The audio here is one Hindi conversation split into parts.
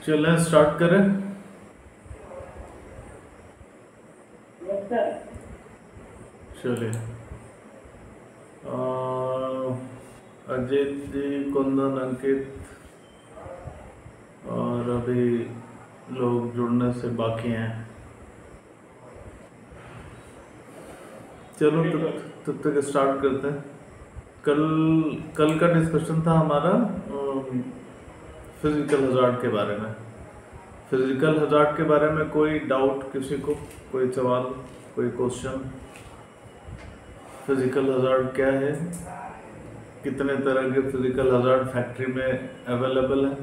चलें स्टार्ट करें। चलिए। अजीत जी, कुंदन, अंकित और अभी लोग जुड़ने से बाकी हैं। चलो तब तक स्टार्ट करते हैं। कल का डिस्कशन था हमारा फिजिकल हजार्ड के बारे में। फिजिकल हजार्ड के बारे में कोई डाउट किसी को, कोई सवाल, कोई क्वेश्चन? फिजिकल हजार्ड क्या है, कितने तरह के फिजिकल हजार्ड फैक्ट्री में अवेलेबल है,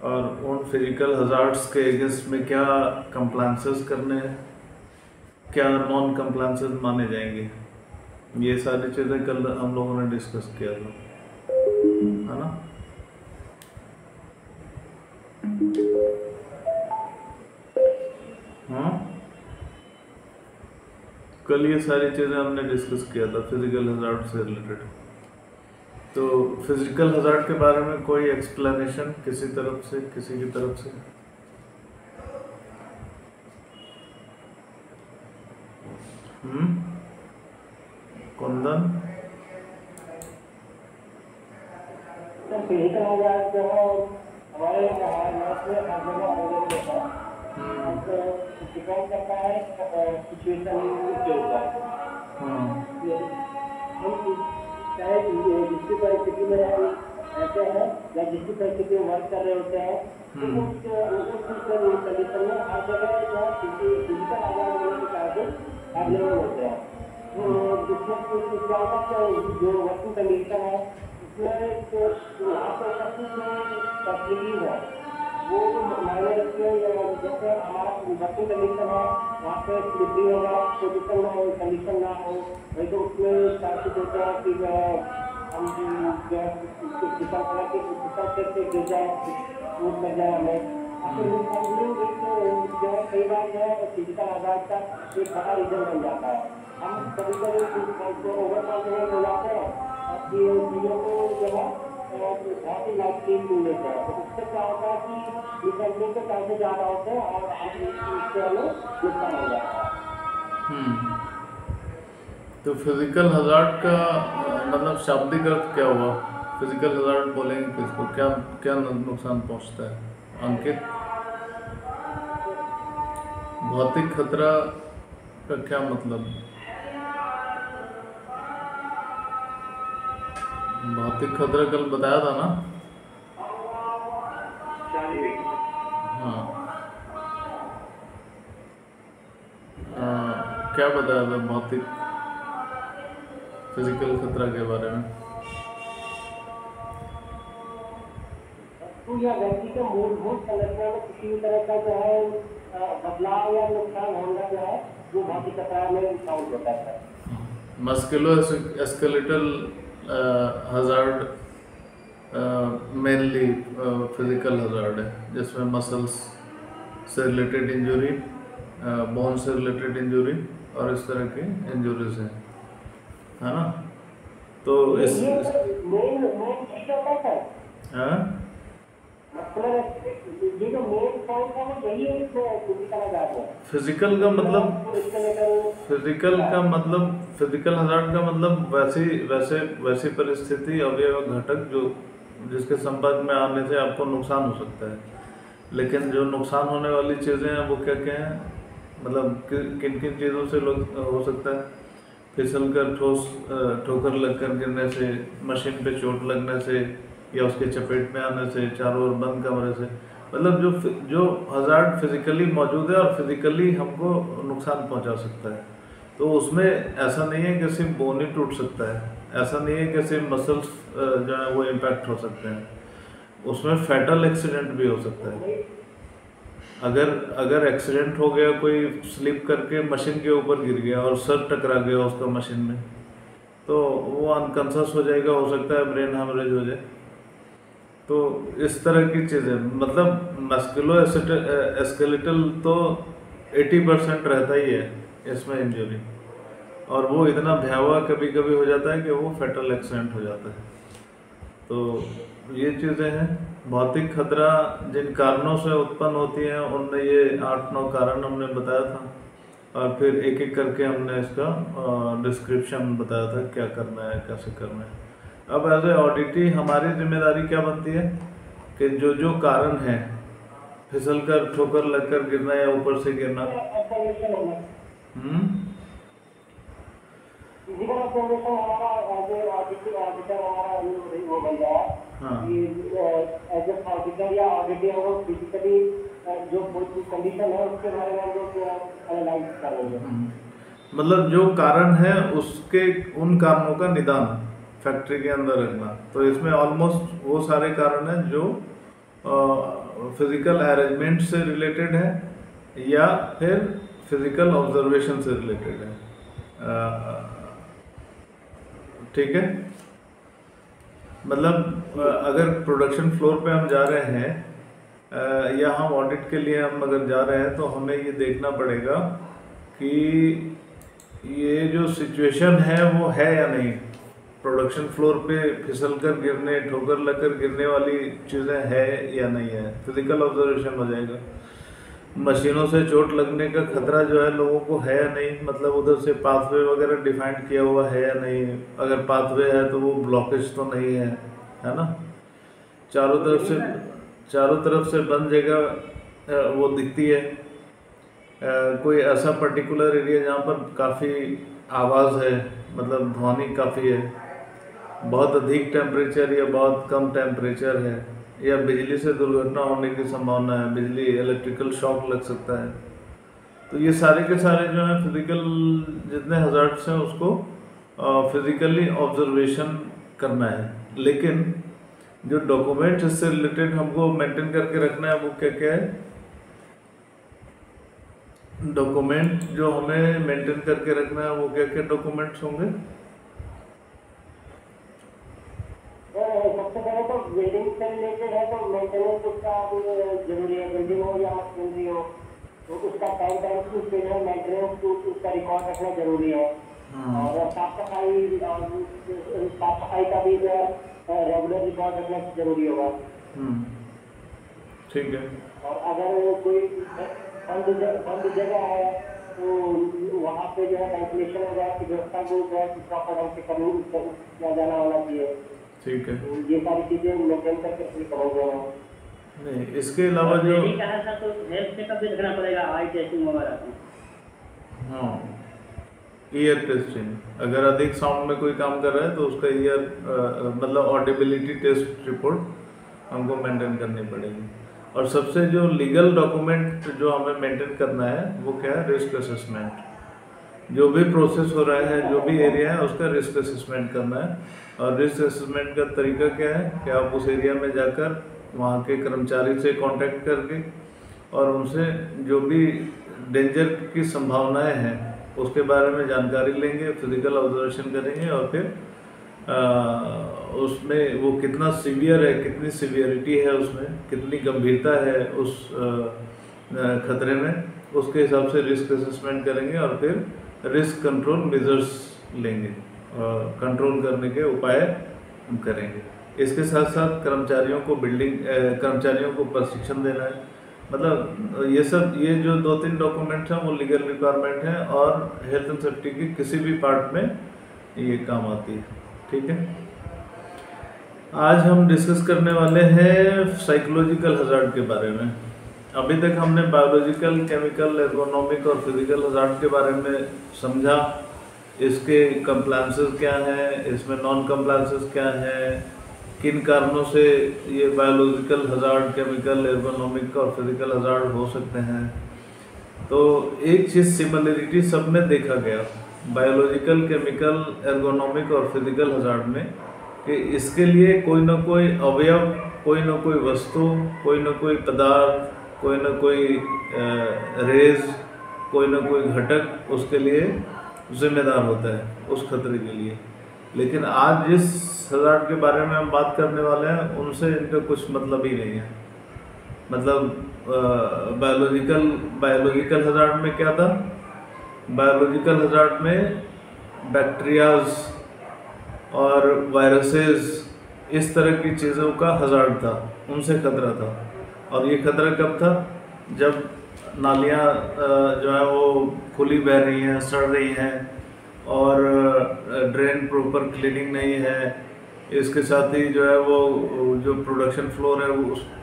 और उन फिजिकल हजार्ड्स के अगेंस्ट में क्या कंप्लायंसेस करने हैं, क्या नॉन कंप्लायंसेस माने जाएंगे, ये सारी चीज़ें कल हम लोगों ने डिस्कस किया था, है ना? हाँ, कल ये सारी चीज़ें हमने डिस्कस किया था फिजिकल हजार्ड से रिलेटेड। तो फिजिकल हजार्ड के बारे में कोई एक्सप्लेनेशन किसी तरफ से, किसी की तरफ से? कुंदन? फिजिकल हजार्ड जो है हमारे भारत में हर जगह अवेलेबल होता है। तो डिपेंड करता है सिचुएशन के ऊपर। हम चाहे जिसकी परिस्थिति में रहते हैं या जिसकी परिस्थिति में वर्क कर रहे होते हैं, तो उस कंडीशन में हर जगह जो है फिजिकल हजार्ड होने के चार्जेस अवेलेबल होते हैं। जिसमें क्या होता है, जो वर्किंग कंडीशन है उसमें तो यहाँ पर सब कुछ फैसिलिटी है, वो मायने रखते हैं। जैसे हमारा वर्किंग कंडीशन है, वहाँ पे स्लिपरी होगा, पोजिशन ना हो, कंडीशन ना हो, वही तो उसमें चांसेस होते हैं कि हम जो है किसान तरह के किसान से गिर जाए, चोट लग जाए हमें। जो है कई बार जो है फिजिकल हजार्ड का एक बड़ा रीजन बन जाता है। हम कभी कभी ओवर कॉन्फिडेंस हो जाते हैं कि चीज़ों को जो है बहुत ही लाइटली ले लेते हैं। तो उससे क्या होता है कि निकलने के चांसेस ज़्यादा होते हैं और इससे हमें नुकसान हो जाता है। तो फिजिकल हजार्ड का मतलब शाब्दिक अर्थ क्या हुआ? फिजिकल हजार्ड बोलेंगे किसको? क्या क्या नुकसान पहुंचता है? अंकित, भौतिक खतरा का क्या मतलब? भौतिक खतरा कल बताया था ना? हाँ, क्या बताया था भौतिक फिजिकल खतरा के बारे में? तो यह व्यक्ति के मूलभूत संरचना में किसी भी तरह का जो है बदलाव या नुकसान होना जो है वो भौतिक खतरा में काउंट होता है। Musculoskeletal hazard mainly physical hazard है, जिसमें मसल्स से रिलेटेड इंजरी, बोन से रिलेटेड इंजरी और इस तरह की इंजरीज हैं, है ना? तो इस फिजिकल का मतलब फिजिकल हजार्ड का मतलब वैसी परिस्थिति, अवयव, घटक जो जिसके संपर्क में आने से आपको नुकसान हो सकता है। लेकिन जो नुकसान होने वाली चीज़ें हैं वो क्या क्या हैं, मतलब किन किन चीज़ों से हो सकता है? फिसल कर, ठोकर लगकर गिरने से, मशीन पे चोट लगने से, या उसके चपेट में आने से, चारों ओर बंद कमरे से। मतलब जो हजार्ड फिजिकली मौजूद है और फिजिकली हमको नुकसान पहुंचा सकता है। तो उसमें ऐसा नहीं है कि सिर्फ बोन ही टूट सकता है, ऐसा नहीं है कि सिर्फ मसल्स जो है वो इम्पैक्ट हो सकते हैं, उसमें फैटल एक्सीडेंट भी हो सकता है। अगर एक्सीडेंट हो गया, कोई स्लिप करके मशीन के ऊपर गिर गया और सर टकरा गया उसका मशीन में, तो वो अनकॉन्शियस हो जाएगा, हो सकता है ब्रेन हेमरेज हो जाए। तो इस तरह की चीज़ें, मतलब मस्कुलोस्केलेटल तो 80% रहता ही है इसमें इंजरी, और वो इतना भयावह कभी कभी हो जाता है कि वो फैटल एक्सीडेंट हो जाता है। तो ये चीज़ें हैं। भौतिक खतरा जिन कारणों से उत्पन्न होती हैं उनमें ये 8-9 कारण हमने बताया था, और फिर एक एक करके हमने इसका डिस्क्रिप्शन बताया था क्या करना है, कैसे करना है। अब एज ए ऑडिटी हमारी जिम्मेदारी क्या बनती है कि जो जो कारण है, फिसल कर, ठोकर लगकर गिरना या ऊपर से गिरना, फिजिकल ऑब्जर्वेशन हमारा एज ए ऑडिटर हमारा वो बन गया है कि एज ए ऑडिटर या ऑडिटर वो फिजिकली जो कंडीशन है उसके बारे में हम लोग एनालाइज करेंगे। मतलब जो कारण है उसके उन कारणों का निदान फैक्ट्री के अंदर रखना। तो इसमें ऑलमोस्ट वो सारे कारण हैं जो फिजिकल अरेंजमेंट से रिलेटेड है या फिर फिजिकल ऑब्जर्वेशन से रिलेटेड है। ठीक है, मतलब अगर प्रोडक्शन फ्लोर पे हम जा रहे हैं या हम ऑडिट के लिए हम अगर जा रहे हैं तो हमें ये देखना पड़ेगा कि ये जो सिचुएशन है वो है या नहीं। प्रोडक्शन फ्लोर पे फिसल कर गिरने, ठोकर लगकर गिरने वाली चीज़ें है या नहीं है, फिजिकल ऑब्जर्वेशन हो जाएगा। मशीनों से चोट लगने का खतरा जो है लोगों को है या नहीं, मतलब उधर से पाथवे वगैरह डिफाइंड किया हुआ है या नहीं, अगर पाथवे है तो वो ब्लॉकेज तो नहीं है ना। चारों तरफ से बंद जगह वो दिखती है, कोई ऐसा पर्टिकुलर एरिया जहाँ पर काफ़ी आवाज़ है, मतलब ध्वनि काफ़ी है, बहुत अधिक टेम्परेचर या बहुत कम टेम्परेचर है, या बिजली से दुर्घटना होने की संभावना है, बिजली इलेक्ट्रिकल शॉक लग सकता है। तो ये सारे के सारे जो है फिजिकल जितने हजार्ड्स हैं उसको फिजिकली ऑब्जर्वेशन करना है। लेकिन जो डॉक्यूमेंट इससे रिलेटेड हमको मेंटेन करके रखना है वो क्या क्या है? डॉक्यूमेंट जो हमें मेंटेन करके रखना है वो क्या क्या डॉक्यूमेंट्स होंगे? सबसे पहले तो बिल्डिंग से रिलेटेड है तो मेंटेनेंस उसका जरूरी है, बिल्डिंग हो या मशीनरी हो तो उसका टाइम टू मेंटेनेंस उसका रिकॉर्ड रखना जरूरी है। और साफ सफाई का भी रेगुलर रिकॉर्ड रखना जरूरी होगा। ठीक है। और अगर कोई बंद जगह है तो वहाँ पे जो है वेंटिलेशन वगैरह की व्यवस्था को जो है प्रॉपर ढंग से किया जाना होना चाहिए। ठीक है, तो ये सारी चीजें मेंटेन करके फिर करोगे। नहीं इसके अलावा जो कहा था तो हेल्थ चेकअप भी रखना पड़ेगा, आई टेस्टिंग वगैरह। हाँ, ईयर टेस्टिंग, अगर अधिक साउंड में कोई काम कर रहा है तो उसका ईयर मतलब ऑडिबिलिटी टेस्ट रिपोर्ट हमको मेंटेन करनी पड़ेगी। और सबसे जो लीगल डॉक्यूमेंट जो हमें मेंटेन करना है वो क्या है? Risk assessment. जो भी प्रोसेस हो रहा है, जो भी एरिया है उसका रिस्क असेसमेंट करना है। और रिस्क असेसमेंट का तरीका क्या है कि आप उस एरिया में जाकर वहाँ के कर्मचारी से कांटेक्ट करके और उनसे जो भी डेंजर की संभावनाएं हैं उसके बारे में जानकारी लेंगे, फिजिकल ऑब्जर्वेशन करेंगे और फिर उसमें वो कितना सीवियर है, कितनी सीवियरिटी है, उसमें कितनी गंभीरता है उस खतरे में, उसके हिसाब से रिस्क असेसमेंट करेंगे और फिर रिस्क कंट्रोल मेजर्स लेंगे और कंट्रोल करने के उपाय करेंगे। इसके साथ साथ कर्मचारियों को प्रशिक्षण देना है। मतलब ये जो 2-3 डॉक्यूमेंट्स हैं वो लीगल रिक्वायरमेंट हैं और हेल्थ एंड सेफ्टी की किसी भी पार्ट में ये काम आती है। ठीक है, आज हम डिस्कस करने वाले हैं साइकोलॉजिकल हजार्ड के बारे में। अभी तक हमने बायोलॉजिकल, केमिकल, एर्गोनॉमिक और फिजिकल हजार्ड के बारे में समझा, इसके कंप्लायंसेस क्या हैं, इसमें नॉन कंप्लायंसेस क्या हैं, किन कारणों से ये बायोलॉजिकल हजार्ड, केमिकल, एर्गोनॉमिक और फिजिकल हजार्ड हो सकते हैं। तो एक चीज़ सिमिलरिटी सब में देखा गया, बायोलॉजिकल, केमिकल, एर्गोनॉमिक और फिजिकल हजार्ड में, कि इसके लिए कोई ना कोई अवयव, कोई ना कोई वस्तु, कोई ना कोई पदार्थ, कोई ना कोई रेज, कोई ना कोई घटक उसके लिए जिम्मेदार होता है उस खतरे के लिए। लेकिन आज जिस हजार्ड के बारे में हम बात करने वाले हैं उनसे इनका कुछ मतलब ही नहीं है। मतलब बायोलॉजिकल हजार्ड में क्या था? बायोलॉजिकल हजार्ड में बैक्टीरियाज और वायरसेस, इस तरह की चीज़ों का हजार्ड था। उनसे खतरा था। और ये खतरा कब था? जब नालियाँ जो है वो खुली बह रही हैं, सड़ रही हैं, और ड्रेन प्रॉपर क्लीनिंग नहीं है। इसके साथ ही जो है वो जो प्रोडक्शन फ्लोर है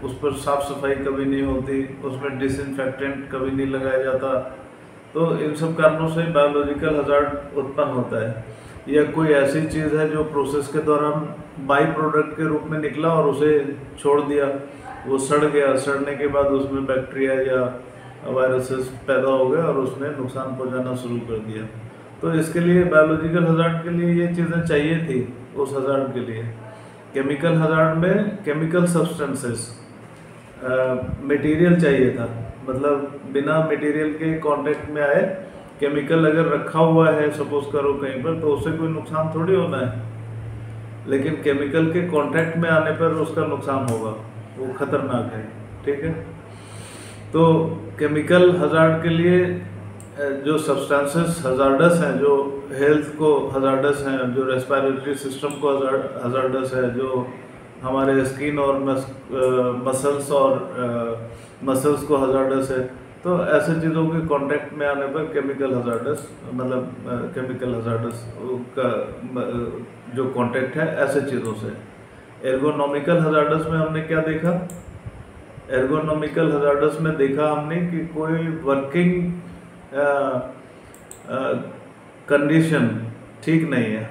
उस पर साफ़ सफाई कभी नहीं होती, उसमें डिसइंफेक्टेंट कभी नहीं लगाया जाता। तो इन सब कारणों से बायोलॉजिकल हजार्ड उत्पन्न होता है। या कोई ऐसी चीज़ है जो प्रोसेस के दौरान बाई प्रोडक्ट के रूप में निकला और उसे छोड़ दिया, वो सड़ गया, सड़ने के बाद उसमें बैक्टीरिया या वायरसेस पैदा हो गए और उसने नुकसान पहुंचाना शुरू कर दिया। तो इसके लिए बायोलॉजिकल हजार्ड के लिए ये चीज़ें चाहिए थी। उस हजार्ड के लिए केमिकल हजार्ड में केमिकल सब्सटेंसेस मटेरियल चाहिए था, मतलब बिना मटेरियल के कांटेक्ट में आए केमिकल अगर रखा हुआ है सपोज करो कहीं पर, तो उससे कोई नुकसान थोड़ी होना है। लेकिन केमिकल के कांटेक्ट में आने पर उसका नुकसान होगा, वो खतरनाक है। ठीक है, तो केमिकल हजार्ड के लिए जो सब्सटेंसेस हजार्डस हैं, जो हेल्थ को हजार्डस हैं, जो रेस्पिरेटरी सिस्टम को हजार्डस है, जो हमारे स्किन और मसल्स को हजार्डस है, तो ऐसे चीज़ों के कांटेक्ट में आने पर केमिकल हजार्डस, मतलब केमिकल हजार्डस का जो कांटेक्ट है ऐसे चीज़ों से। एर्गोनॉमिकल हजार्डस में हमने क्या देखा? एर्गोनॉमिकल हजार्डस में देखा हमने कि कोई वर्किंग कंडीशन ठीक नहीं है,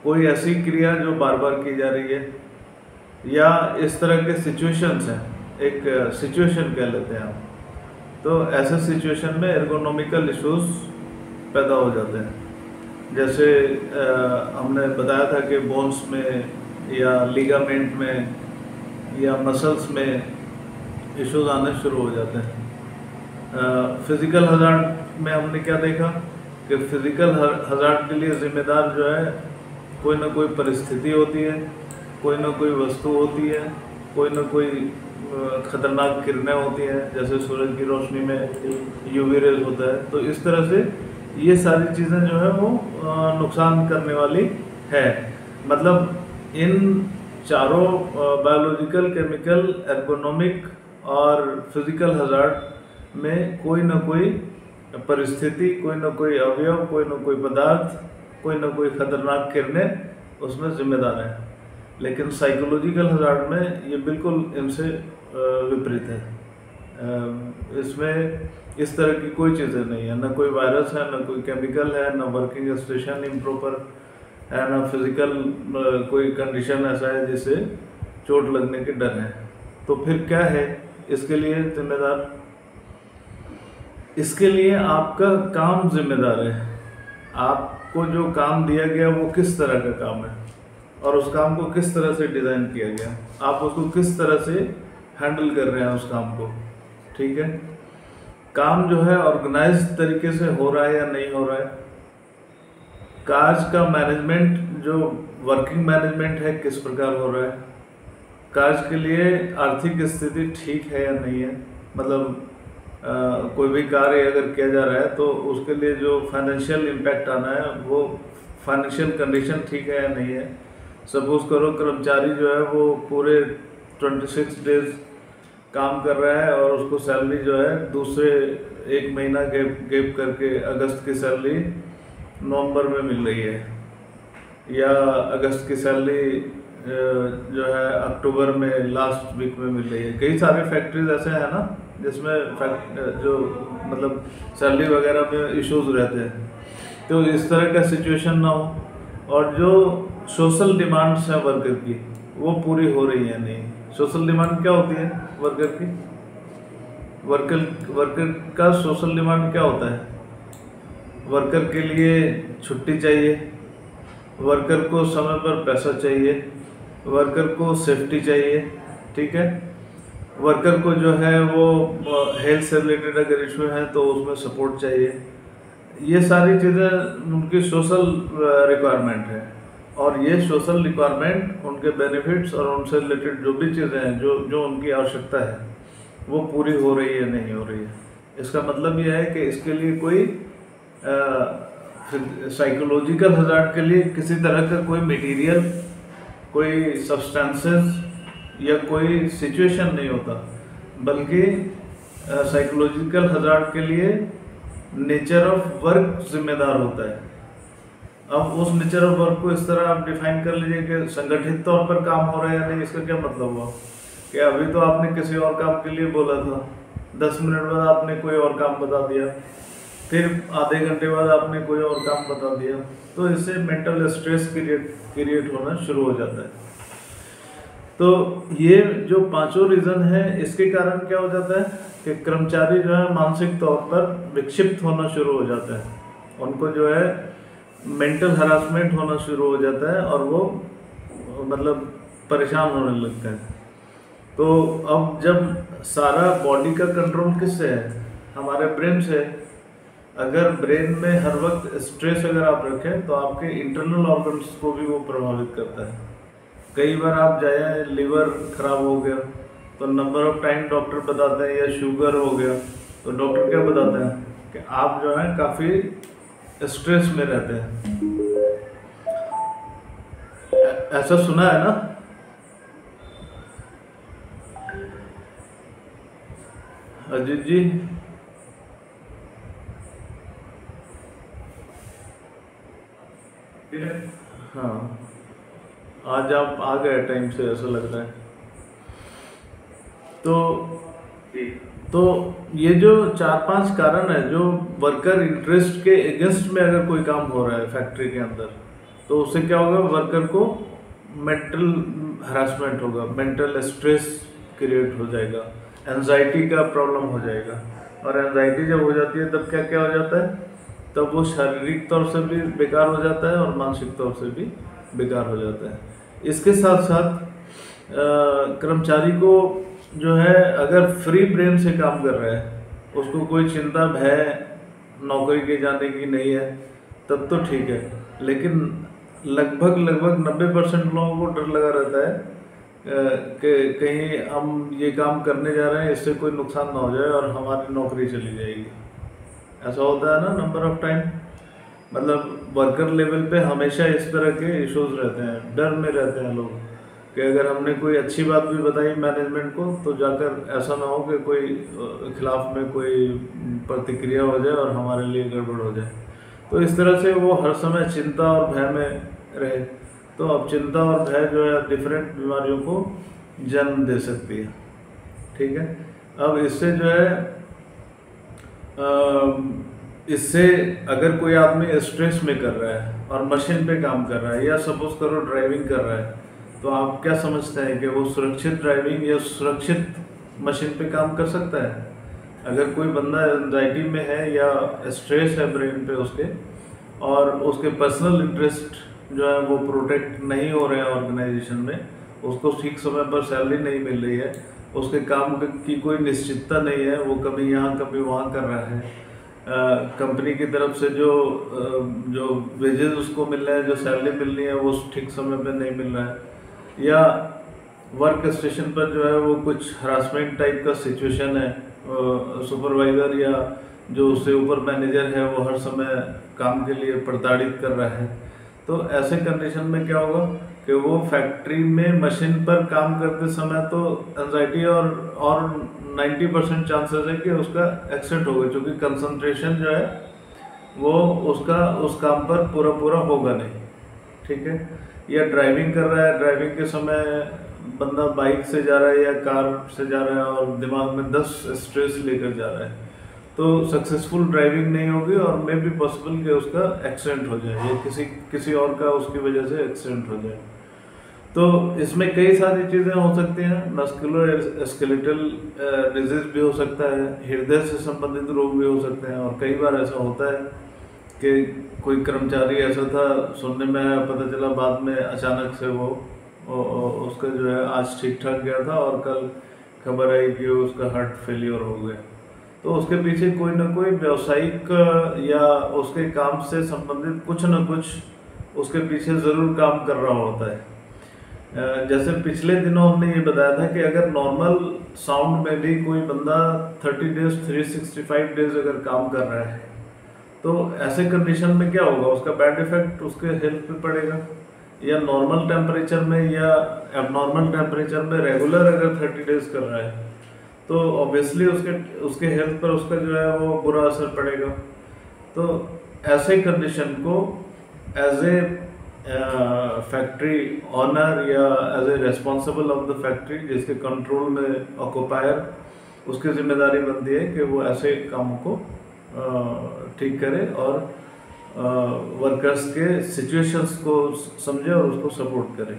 कोई ऐसी क्रिया जो बार बार की जा रही है, या इस तरह के सिचुएशंस हैं, एक सिचुएशन कह लेते हैं हम। तो ऐसे सिचुएशन में एर्गोनॉमिकल इश्यूज पैदा हो जाते हैं। जैसे हमने बताया था कि बोन्स में या लिगामेंट में या मसल्स में इश्यूज आने शुरू हो जाते हैं। फिज़िकल हजार्ड में हमने क्या देखा कि फिज़िकल हजार्ड के लिए ज़िम्मेदार जो है कोई ना कोई परिस्थिति होती है, कोई ना कोई वस्तु होती है, कोई ना कोई खतरनाक किरणें होती हैं, जैसे सूरज की रोशनी में यूवी रेज होता है। तो इस तरह से ये सारी चीज़ें जो है वो नुकसान करने वाली है। मतलब इन चारों बायोलॉजिकल, केमिकल, एर्गोनॉमिक और फिज़िकल हजार्ड में कोई ना कोई परिस्थिति, कोई ना कोई अवयव, कोई ना कोई पदार्थ, कोई ना कोई खतरनाक किरणें उसमें जिम्मेदार हैं। लेकिन साइकोलॉजिकल हजार्ड में ये बिल्कुल इनसे विपरीत है। इसमें इस तरह की कोई चीज़ें नहीं है, ना कोई वायरस है, ना कोई केमिकल है, ना वर्किंग स्टेशन इम्प्रॉपर है, ना फिजिकल कोई कंडीशन ऐसा है जिससे चोट लगने के डर है। तो फिर क्या है इसके लिए जिम्मेदार? इसके लिए आपका काम जिम्मेदार है। आपको जो काम दिया गया वो किस तरह का काम है और उस काम को किस तरह से डिज़ाइन किया गया, आप उसको किस तरह से हैंडल कर रहे हैं उस काम को। ठीक है, काम जो है ऑर्गेनाइज तरीके से हो रहा है या नहीं हो रहा है, कार्य का मैनेजमेंट जो वर्किंग मैनेजमेंट है किस प्रकार हो रहा है, कार्य के लिए आर्थिक स्थिति ठीक है या नहीं है, मतलब कोई भी कार्य अगर किया जा रहा है तो उसके लिए जो फाइनेंशियल इम्पैक्ट आना है वो फाइनेंशियल कंडीशन ठीक है या नहीं है। सपोज करो कर्मचारी जो है वो पूरे 26 डेज काम कर रहा है और उसको सैलरी जो है दूसरे एक महीना गैप करके अगस्त की सैलरी नवंबर में मिल रही है, या अगस्त की सैलरी जो है अक्टूबर में लास्ट वीक में मिल रही है। कई सारे फैक्ट्रीज ऐसे हैं ना जिसमें जो मतलब सैलरी वगैरह में इश्यूज रहते हैं। तो इस तरह का सिचुएशन ना हो, और जो सोशल डिमांड्स हैं वर्कर की वो पूरी हो रही है नहीं। सोशल डिमांड क्या होती है वर्कर की? वर्कर का सोशल डिमांड क्या होता है? वर्कर के लिए छुट्टी चाहिए, वर्कर को समय पर पैसा चाहिए, वर्कर को सेफ्टी चाहिए। ठीक है, वर्कर को जो है वो हेल्थ से रिलेटेड अगर इशू है तो उसमें सपोर्ट चाहिए। ये सारी चीज़ें उनकी सोशल रिक्वायरमेंट है, और ये सोशल रिक्वायरमेंट उनके बेनिफिट्स और उनसे रिलेटेड जो भी चीज़ें हैं जो उनकी आवश्यकता है वो पूरी हो रही है नहीं हो रही है। इसका मतलब यह है कि इसके लिए कोई साइकोलॉजिकल हजार्ड के लिए किसी तरह का कोई मटेरियल, कोई सब्सटेंसेस या कोई सिचुएशन नहीं होता, बल्कि साइकोलॉजिकल हजार्ड के लिए नेचर ऑफ वर्क जिम्मेदार होता है। अब उस नेचर ऑफ वर्क को इस तरह आप डिफाइन कर लीजिए कि संगठित तौर पर काम हो रहा है या नहीं। इसका क्या मतलब हुआ कि अभी तो आपने किसी और काम के लिए बोला था, 10 मिनट बाद आपने कोई और काम बता दिया, फिर आधे घंटे बाद आपने कोई और काम बता दिया, तो इससे मेंटल स्ट्रेस क्रिएट होना शुरू हो जाता है। तो ये जो पांचों रीजन है, इसके कारण क्या हो जाता है कि कर्मचारी जो है मानसिक तौर पर विक्षिप्त होना शुरू हो जाता है, उनको जो है मेंटल हरासमेंट होना शुरू हो जाता है और वो मतलब परेशान होने लगते हैं। तो अब जब सारा बॉडी का कंट्रोल किससे है? हमारे ब्रेन से। अगर ब्रेन में हर वक्त स्ट्रेस अगर आप रखें तो आपके इंटरनल ऑर्गन्स को भी वो प्रभावित करता है। कई बार आप जाए लिवर खराब हो गया तो नंबर ऑफ टाइम डॉक्टर बताते हैं, या शुगर हो गया तो डॉक्टर क्या बताते हैं कि आप जो है काफ़ी स्ट्रेस में रहते हैं। ऐसा सुना है ना? अजीत जी, हाँ, आज आप आ गए टाइम से ऐसा लग रहा है। तो ये जो 4-5 कारण है जो वर्कर इंटरेस्ट के अगेंस्ट में अगर कोई काम हो रहा है फैक्ट्री के अंदर, तो उससे क्या होगा, वर्कर को मेंटल हरासमेंट होगा, मेंटल स्ट्रेस क्रिएट हो जाएगा, एंजाइटी का प्रॉब्लम हो जाएगा। और एंजाइटी जब हो जाती है तब क्या क्या हो जाता है, तब वो शारीरिक तौर से भी बेकार हो जाता है और मानसिक तौर से भी बेकार हो जाता है। इसके साथ साथ कर्मचारी को जो है अगर फ्री ब्रेन से काम कर रहा है, उसको कोई चिंता भय नौकरी के जाने की नहीं है, तब तो ठीक है। लेकिन लगभग 90% लोगों को डर लगा रहता है कि कहीं हम ये काम करने जा रहे हैं, इससे कोई नुकसान ना हो जाए और हमारी नौकरी चली जाएगी। ऐसा होता है ना नंबर ऑफ टाइम। मतलब वर्कर लेवल पे हमेशा इस तरह के इश्यूज रहते हैं, डर में रहते हैं लोग कि अगर हमने कोई अच्छी बात भी बताई मैनेजमेंट को तो जाकर ऐसा ना हो कि कोई खिलाफ में कोई प्रतिक्रिया हो जाए और हमारे लिए गड़बड़ हो जाए। तो इस तरह से वो हर समय चिंता और भय में रहे। तो अब चिंता और भय जो है डिफरेंट बीमारियों को जन्म दे सकती है। ठीक है, अब इससे जो है इससे अगर कोई आदमी स्ट्रेस में कर रहा है और मशीन पे काम कर रहा है, या सपोज करो ड्राइविंग कर रहा है, तो आप क्या समझते हैं कि वो सुरक्षित ड्राइविंग या सुरक्षित मशीन पे काम कर सकता है? अगर कोई बंदा एंजाइटी में है या स्ट्रेस है ब्रेन पे उसके, और उसके पर्सनल इंटरेस्ट जो है वो प्रोटेक्ट नहीं हो रहे हैं ऑर्गेनाइजेशन में, उसको ठीक समय पर सैलरी नहीं मिल रही है, उसके काम की कोई निश्चितता नहीं है, वो कभी यहाँ कभी वहाँ कर रहा है, कंपनी की तरफ से जो वेजेस उसको मिल रहे हैं, जो सैलरी मिलनी है वो ठीक समय पे नहीं मिल रहा है, या वर्क स्टेशन पर जो है वो कुछ हरासमेंट टाइप का सिचुएशन है, सुपरवाइज़र या जो उससे ऊपर मैनेजर है वो हर समय काम के लिए प्रताड़ित कर रहा है, तो ऐसे कंडीशन में क्या होगा कि वो फैक्ट्री में मशीन पर काम करते समय तो एंजाइटी और 90% चांसेस है कि उसका एक्सीडेंट होगा, क्योंकि कंसंट्रेशन जो है वो उसका उस काम पर पूरा होगा नहीं। ठीक है, या ड्राइविंग कर रहा है, ड्राइविंग के समय बंदा बाइक से जा रहा है या कार से जा रहा है और दिमाग में 10 स्ट्रेस लेकर जा रहा है, तो सक्सेसफुल ड्राइविंग नहीं होगी और मे भी पॉसिबल कि उसका एक्सीडेंट हो जाए या किसी और का उसकी वजह से एक्सीडेंट हो जाए। तो इसमें कई सारी चीज़ें हो सकती हैं, मस्कुलर स्केलेटल डिजीज भी हो सकता है, हृदय से संबंधित रोग भी हो सकते हैं, और कई बार ऐसा होता है कि कोई कर्मचारी ऐसा था, सुनने में आया, पता चला बाद में अचानक से वो उसका जो है आज ठीक ठाक गया था और कल खबर आई कि उसका हार्ट फेलियर हो गया। तो उसके पीछे कोई ना कोई व्यावसायिक या उसके काम से संबंधित कुछ ना कुछ उसके पीछे ज़रूर काम कर रहा होता है। जैसे पिछले दिनों हमने ये बताया था कि अगर नॉर्मल साउंड में भी कोई बंदा 30 डेज 365 डेज अगर काम कर रहा है, तो ऐसे कंडीशन में क्या होगा, उसका बैड इफेक्ट उसके हेल्थ पे पड़ेगा। या नॉर्मल टेम्परेचर में या एबनॉर्मल टेम्परेचर में रेगुलर अगर 30 डेज कर रहा है तो ऑब्वियसली उसके हेल्थ पर उसका जो है वो बुरा असर पड़ेगा। तो ऐसे कंडीशन को एज ए फैक्ट्री ऑनर या as a responsible of the factory जिसके कंट्रोल में ऑक्यूपायर, उसकी जिम्मेदारी बनती है कि वो ऐसे कामों को ठीक करे और वर्कर्स के सिचुएशंस को समझे और उसको सपोर्ट करे।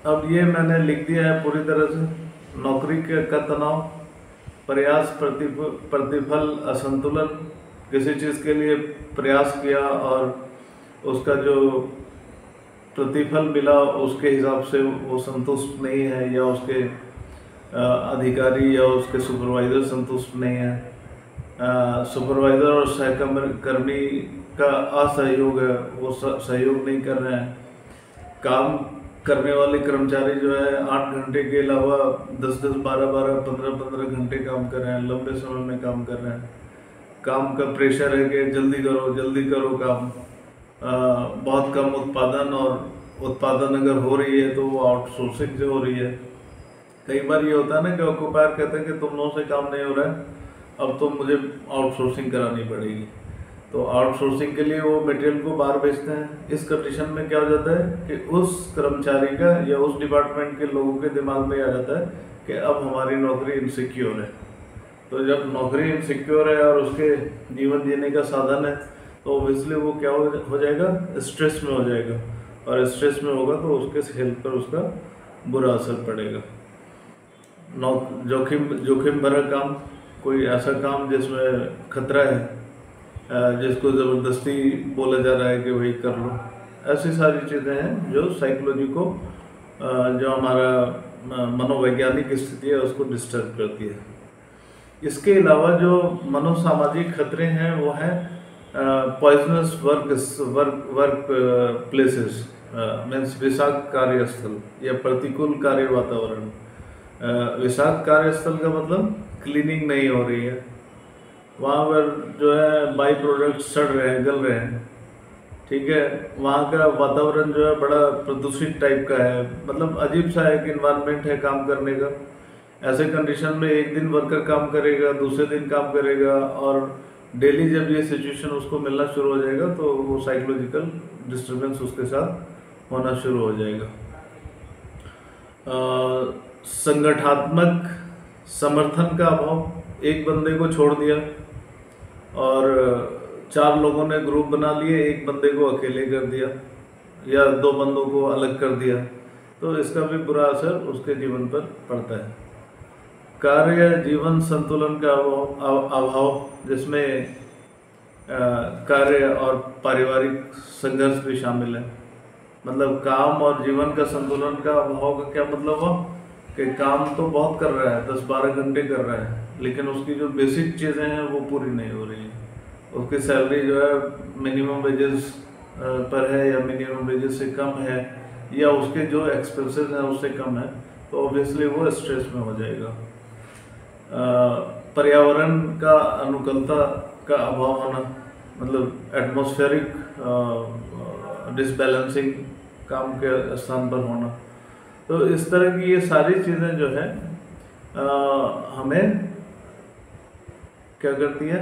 अब ये मैंने लिख दिया है पूरी तरह से। नौकरी का तनाव, प्रयास प्रतिफल असंतुलन, किसी चीज़ के लिए प्रयास किया और उसका जो प्रतिफल मिला उसके हिसाब से वो संतुष्ट नहीं है, या उसके अधिकारी या उसके सुपरवाइज़र संतुष्ट नहीं है, सुपरवाइज़र और सहकर्मी का असहयोग है, वो सहयोग नहीं कर रहे हैं, काम करने वाले कर्मचारी जो है 8 घंटे के अलावा 10-10, 12-12, 15-15 घंटे काम कर रहे हैं, लंबे समय में काम कर रहे हैं। काम का प्रेशर है कि जल्दी करो काम। बहुत कम उत्पादन, और उत्पादन अगर हो रही है तो वो आउटसोर्सिंग से हो रही है। कई बार ये होता है ना कि ऑक्यूपायर कहते हैं कि तुम लोगों से काम नहीं हो रहा है, अब तो मुझे आउटसोर्सिंग करानी पड़ेगी। तो आउटसोर्सिंग के लिए वो मटेरियल को बाहर भेजते हैं। इस कंडीशन में क्या हो जाता है कि उस कर्मचारी का या उस डिपार्टमेंट के लोगों के दिमाग में आ जाता है कि अब हमारी नौकरी इनसिक्योर है। तो जब नौकरी इनसिक्योर है और उसके जीवन जीने का साधन है तो ऑब्वियसली वो क्या हो जाएगा, स्ट्रेस में हो जाएगा, और स्ट्रेस में होगा तो उसके हेल्थ पर उसका बुरा असर पड़ेगा। जोखिम भरा काम, कोई ऐसा काम जिसमें खतरा है, जिसको ज़बरदस्ती बोला जा रहा है कि वही कर लो, ऐसी सारी चीज़ें हैं जो साइकोलॉजी को, जो हमारा मनोवैज्ञानिक स्थिति है उसको डिस्टर्ब करती है। इसके अलावा जो मनोसामाजिक खतरे हैं वो हैं पॉइजनस वर्क प्लेसेस, मीन्स विषाक्त कार्यस्थल या प्रतिकूल कार्य वातावरण। विषाक्त कार्यस्थल का मतलब क्लीनिंग नहीं हो रही है, वहाँ पर जो है बाई प्रोडक्ट सड़ रहे हैं, गल रहे हैं, ठीक है। वहाँ का वातावरण जो है बड़ा प्रदूषित टाइप का है, मतलब अजीब सा एक इन्वायरमेंट है काम करने का। ऐसे कंडीशन में एक दिन वर्कर काम करेगा, दूसरे दिन काम करेगा, और डेली जब ये सिचुएशन उसको मिलना शुरू हो जाएगा तो वो साइकोलॉजिकल डिस्टर्बेंस उसके साथ होना शुरू हो जाएगा। संगठनात्मक समर्थन का अभाव, एक बंदे को छोड़ दिया और 4 लोगों ने ग्रुप बना लिए, एक बंदे को अकेले कर दिया या 2 बंदों को अलग कर दिया, तो इसका भी बुरा असर उसके जीवन पर पड़ता है। कार्य जीवन संतुलन का अभाव, जिसमें कार्य और पारिवारिक संघर्ष भी शामिल है। मतलब काम और जीवन का संतुलन का अभाव का क्या मतलब हुआ कि काम तो बहुत कर रहा है, 10-12 घंटे कर रहा है, लेकिन उसकी जो बेसिक चीज़ें हैं वो पूरी नहीं हो रही हैं। उसकी सैलरी जो है मिनिमम वेजेस पर है या मिनिमम वेजेस से कम है, या उसके जो एक्सपेंसेस हैं उससे कम है, तो ऑब्वियसली वो स्ट्रेस में हो जाएगा। पर्यावरण का अनुकूलता का अभाव होना, मतलब एटमॉस्फेरिक डिसबैलेंसिंग काम के स्थान पर होना। तो इस तरह की ये सारी चीज़ें जो है हमें क्या करती है,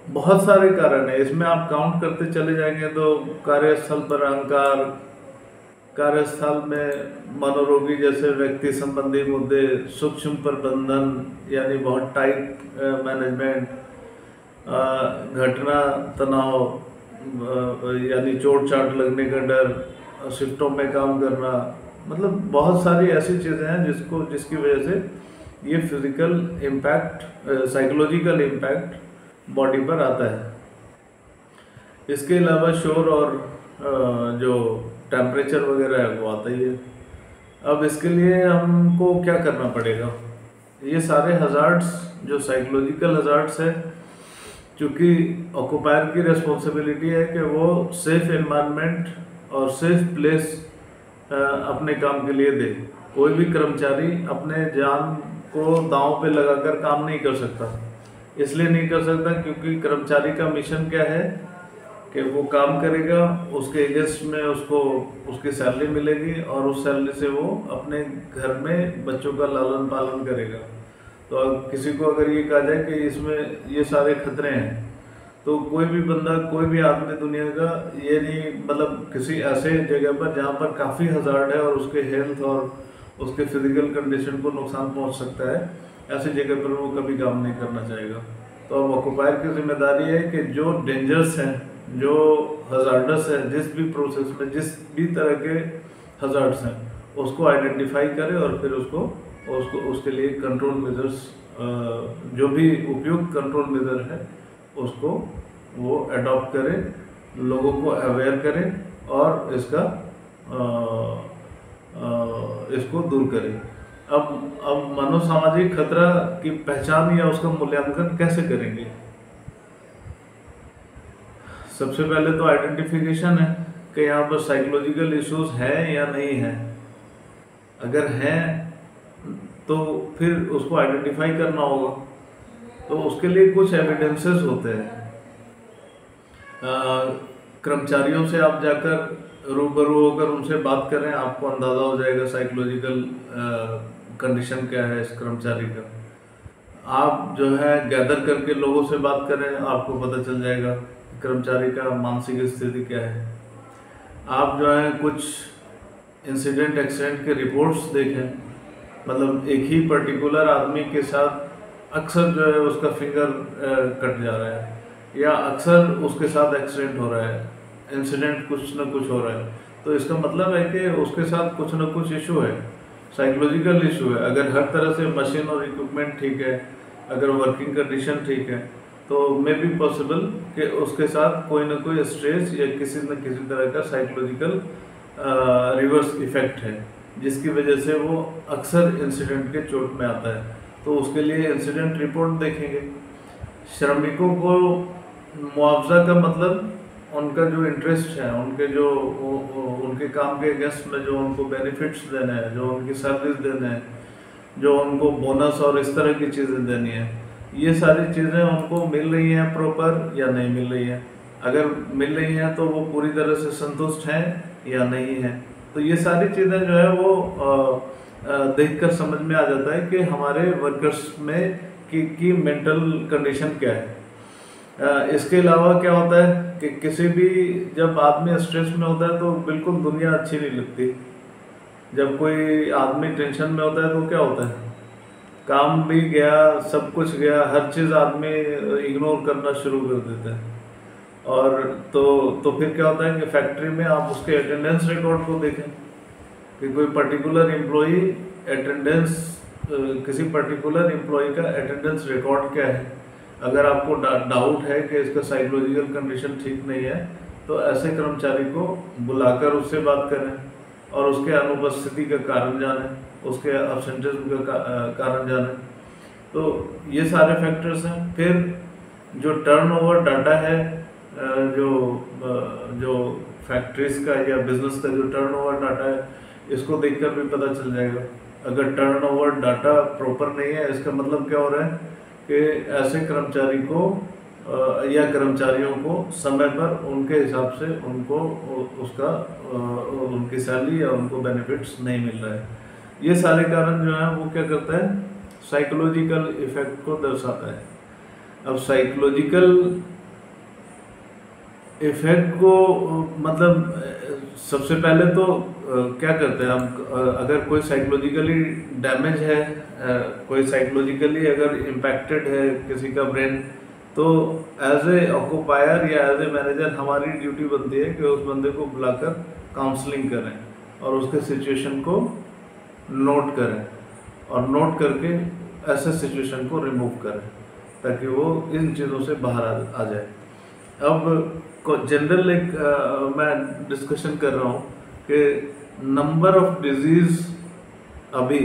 बहुत सारे कारण है, इसमें आप काउंट करते चले जाएंगे तो कार्यस्थल पर अहंकार, कार्यस्थल में मनोरोगी जैसे व्यक्ति संबंधी मुद्दे, सूक्ष्म प्रबंधन यानी बहुत टाइट मैनेजमेंट, घटना तनाव यानी चोट चाट लगने का डर, शिफ्टों में काम करना, मतलब बहुत सारी ऐसी चीज़ें हैं जिसकी वजह से ये physical impact, psychological impact body पर आता है। इसके अलावा शोर और जो टेम्परेचर वगैरह है वो आता ही है। अब इसके लिए हमको क्या करना पड़ेगा, ये सारे हज़ार्ड्स जो साइकोलॉजिकल हज़ार्ड्स है, क्योंकि ऑक्यूपायर की रिस्पॉन्सिबिलिटी है कि वो सेफ एनवायरनमेंट और सेफ प्लेस अपने काम के लिए दे। कोई भी कर्मचारी अपने जान को दांव पे लगाकर काम नहीं कर सकता। इसलिए नहीं कर सकता क्योंकि कर्मचारी का मिशन क्या है कि वो काम करेगा, उसके एगेंस्ट में उसको उसकी सैलरी मिलेगी और उस सैलरी से वो अपने घर में बच्चों का लालन पालन करेगा। तो किसी को अगर ये कहा जाए कि इसमें ये सारे खतरे हैं, तो कोई भी बंदा, कोई भी आदमी दुनिया का ये नहीं, मतलब किसी ऐसे जगह पर जहाँ पर काफ़ी हज़ार्ड है और उसके हेल्थ और उसके फिजिकल कंडीशन को नुकसान पहुँच सकता है, ऐसी जगह पर वो कभी काम नहीं करना चाहेगा। तो अब ऑक्यूपायर की जिम्मेदारी है कि जो डेंजर्स हैं, जो हजार्डस है, जिस भी प्रोसेस में जिस भी तरह के हजार्ड्स हैं, उसको आइडेंटिफाई करे और फिर उसको उसको उसके लिए कंट्रोल मेजर्स, जो भी उपयुक्त कंट्रोल मेजर है उसको वो अडॉप्ट करे, लोगों को अवेयर करे और इसको दूर करे। अब मनोसामाजिक खतरा की पहचान या उसका मूल्यांकन कैसे करेंगे? सबसे पहले तो आइडेंटिफिकेशन है कि यहाँ पर साइकोलॉजिकल इश्यूज हैं या नहीं हैं। अगर हैं तो फिर उसको आइडेंटिफाई करना होगा। तो उसके लिए कुछ एविडेंसेस होते हैं। कर्मचारियों से आप जाकर रूबरू होकर उनसे बात करें, आपको अंदाज़ा हो जाएगा साइकोलॉजिकल कंडीशन क्या है इस कर्मचारी का। आप जो है गैदर करके लोगों से बात करें, आपको पता चल जाएगा कर्मचारी का मानसिक स्थिति क्या है। आप जो है कुछ इंसिडेंट एक्सीडेंट के रिपोर्ट्स देखें, मतलब एक ही पर्टिकुलर आदमी के साथ अक्सर जो है उसका फिंगर कट जा रहा है या अक्सर उसके साथ एक्सीडेंट हो रहा है, इंसिडेंट कुछ ना कुछ हो रहा है, तो इसका मतलब है कि उसके साथ कुछ ना कुछ इशू है, साइकोलॉजिकल इशू है। अगर हर तरह से मशीन और इक्विपमेंट ठीक है, अगर वर्किंग कंडीशन ठीक है, तो मे बी पॉसिबल कि उसके साथ कोई ना कोई स्ट्रेस या किसी न किसी तरह का साइकोलॉजिकल रिवर्स इफेक्ट है, जिसकी वजह से वो अक्सर इंसिडेंट के चोट में आता है। तो उसके लिए इंसिडेंट रिपोर्ट देखेंगे। श्रमिकों को मुआवजा का मतलब उनका जो इंटरेस्ट है, उनके जो उनके काम के अगेंस्ट में जो उनको बेनिफिट्स देने हैं, जो उनकी सर्विस देने हैं, जो उनको बोनस और इस तरह की चीज़ें देनी है, ये सारी चीज़ें उनको मिल रही हैं प्रॉपर या नहीं मिल रही हैं। अगर मिल रही हैं तो वो पूरी तरह से संतुष्ट हैं या नहीं हैं। तो ये सारी चीज़ें जो है वो देखकर समझ में आ जाता है कि हमारे वर्कर्स में की मेंटल कंडीशन क्या है। इसके अलावा क्या होता है कि किसी भी जब आदमी स्ट्रेस में होता है तो बिल्कुल दुनिया अच्छी नहीं लगती। जब कोई आदमी टेंशन में होता है तो क्या होता है, काम भी गया, सब कुछ गया, हर चीज़ आदमी इग्नोर करना शुरू कर देता है। और तो फिर क्या होता है कि फैक्ट्री में आप उसके अटेंडेंस रिकॉर्ड को देखें कि कोई पर्टिकुलर एम्प्लॉई अटेंडेंस, किसी पर्टिकुलर एम्प्लॉई का अटेंडेंस रिकॉर्ड क्या है। अगर आपको डाउट है कि इसका साइकोलॉजिकल कंडीशन ठीक नहीं है, तो ऐसे कर्मचारी को बुलाकर उससे बात करें और उसके अनुपस्थिति का कारण जानें, उसके अब्सेंटिज्म का कारण जानें। तो ये सारे फैक्टर्स हैं। फिर जो टर्नओवर डाटा है, जो फैक्ट्रीज का या बिजनेस का जो टर्नओवर डाटा है, इसको देखकर भी पता चल जाएगा। अगर टर्नओवर डाटा प्रॉपर नहीं है, इसका मतलब क्या हो रहा है कि ऐसे कर्मचारी को या कर्मचारियों को समय पर उनके हिसाब से उनको उसका उनकी सैलरी या उनको बेनिफिट्स नहीं मिल रहा है। ये सारे कारण जो है वो क्या करता है, साइकोलॉजिकल इफेक्ट को दर्शाता है। अब साइकोलॉजिकल इफेक्ट को मतलब सबसे पहले तो क्या करते हैं हम, अगर कोई साइकोलॉजिकली डैमेज है, कोई साइकोलॉजिकली अगर इम्पैक्टेड है किसी का ब्रेन, तो एज ए ऑक्यूपायर या एज ए मैनेजर हमारी ड्यूटी बनती है कि उस बंदे को बुलाकर काउंसलिंग करें और उसके सिचुएशन को नोट करें और नोट करके ऐसे सिचुएशन को रिमूव करें ताकि वो इन चीज़ों से बाहर आ जाए। अब जनरल एक मैं डिस्कशन कर रहा हूँ कि नंबर ऑफ डिजीज़ अभी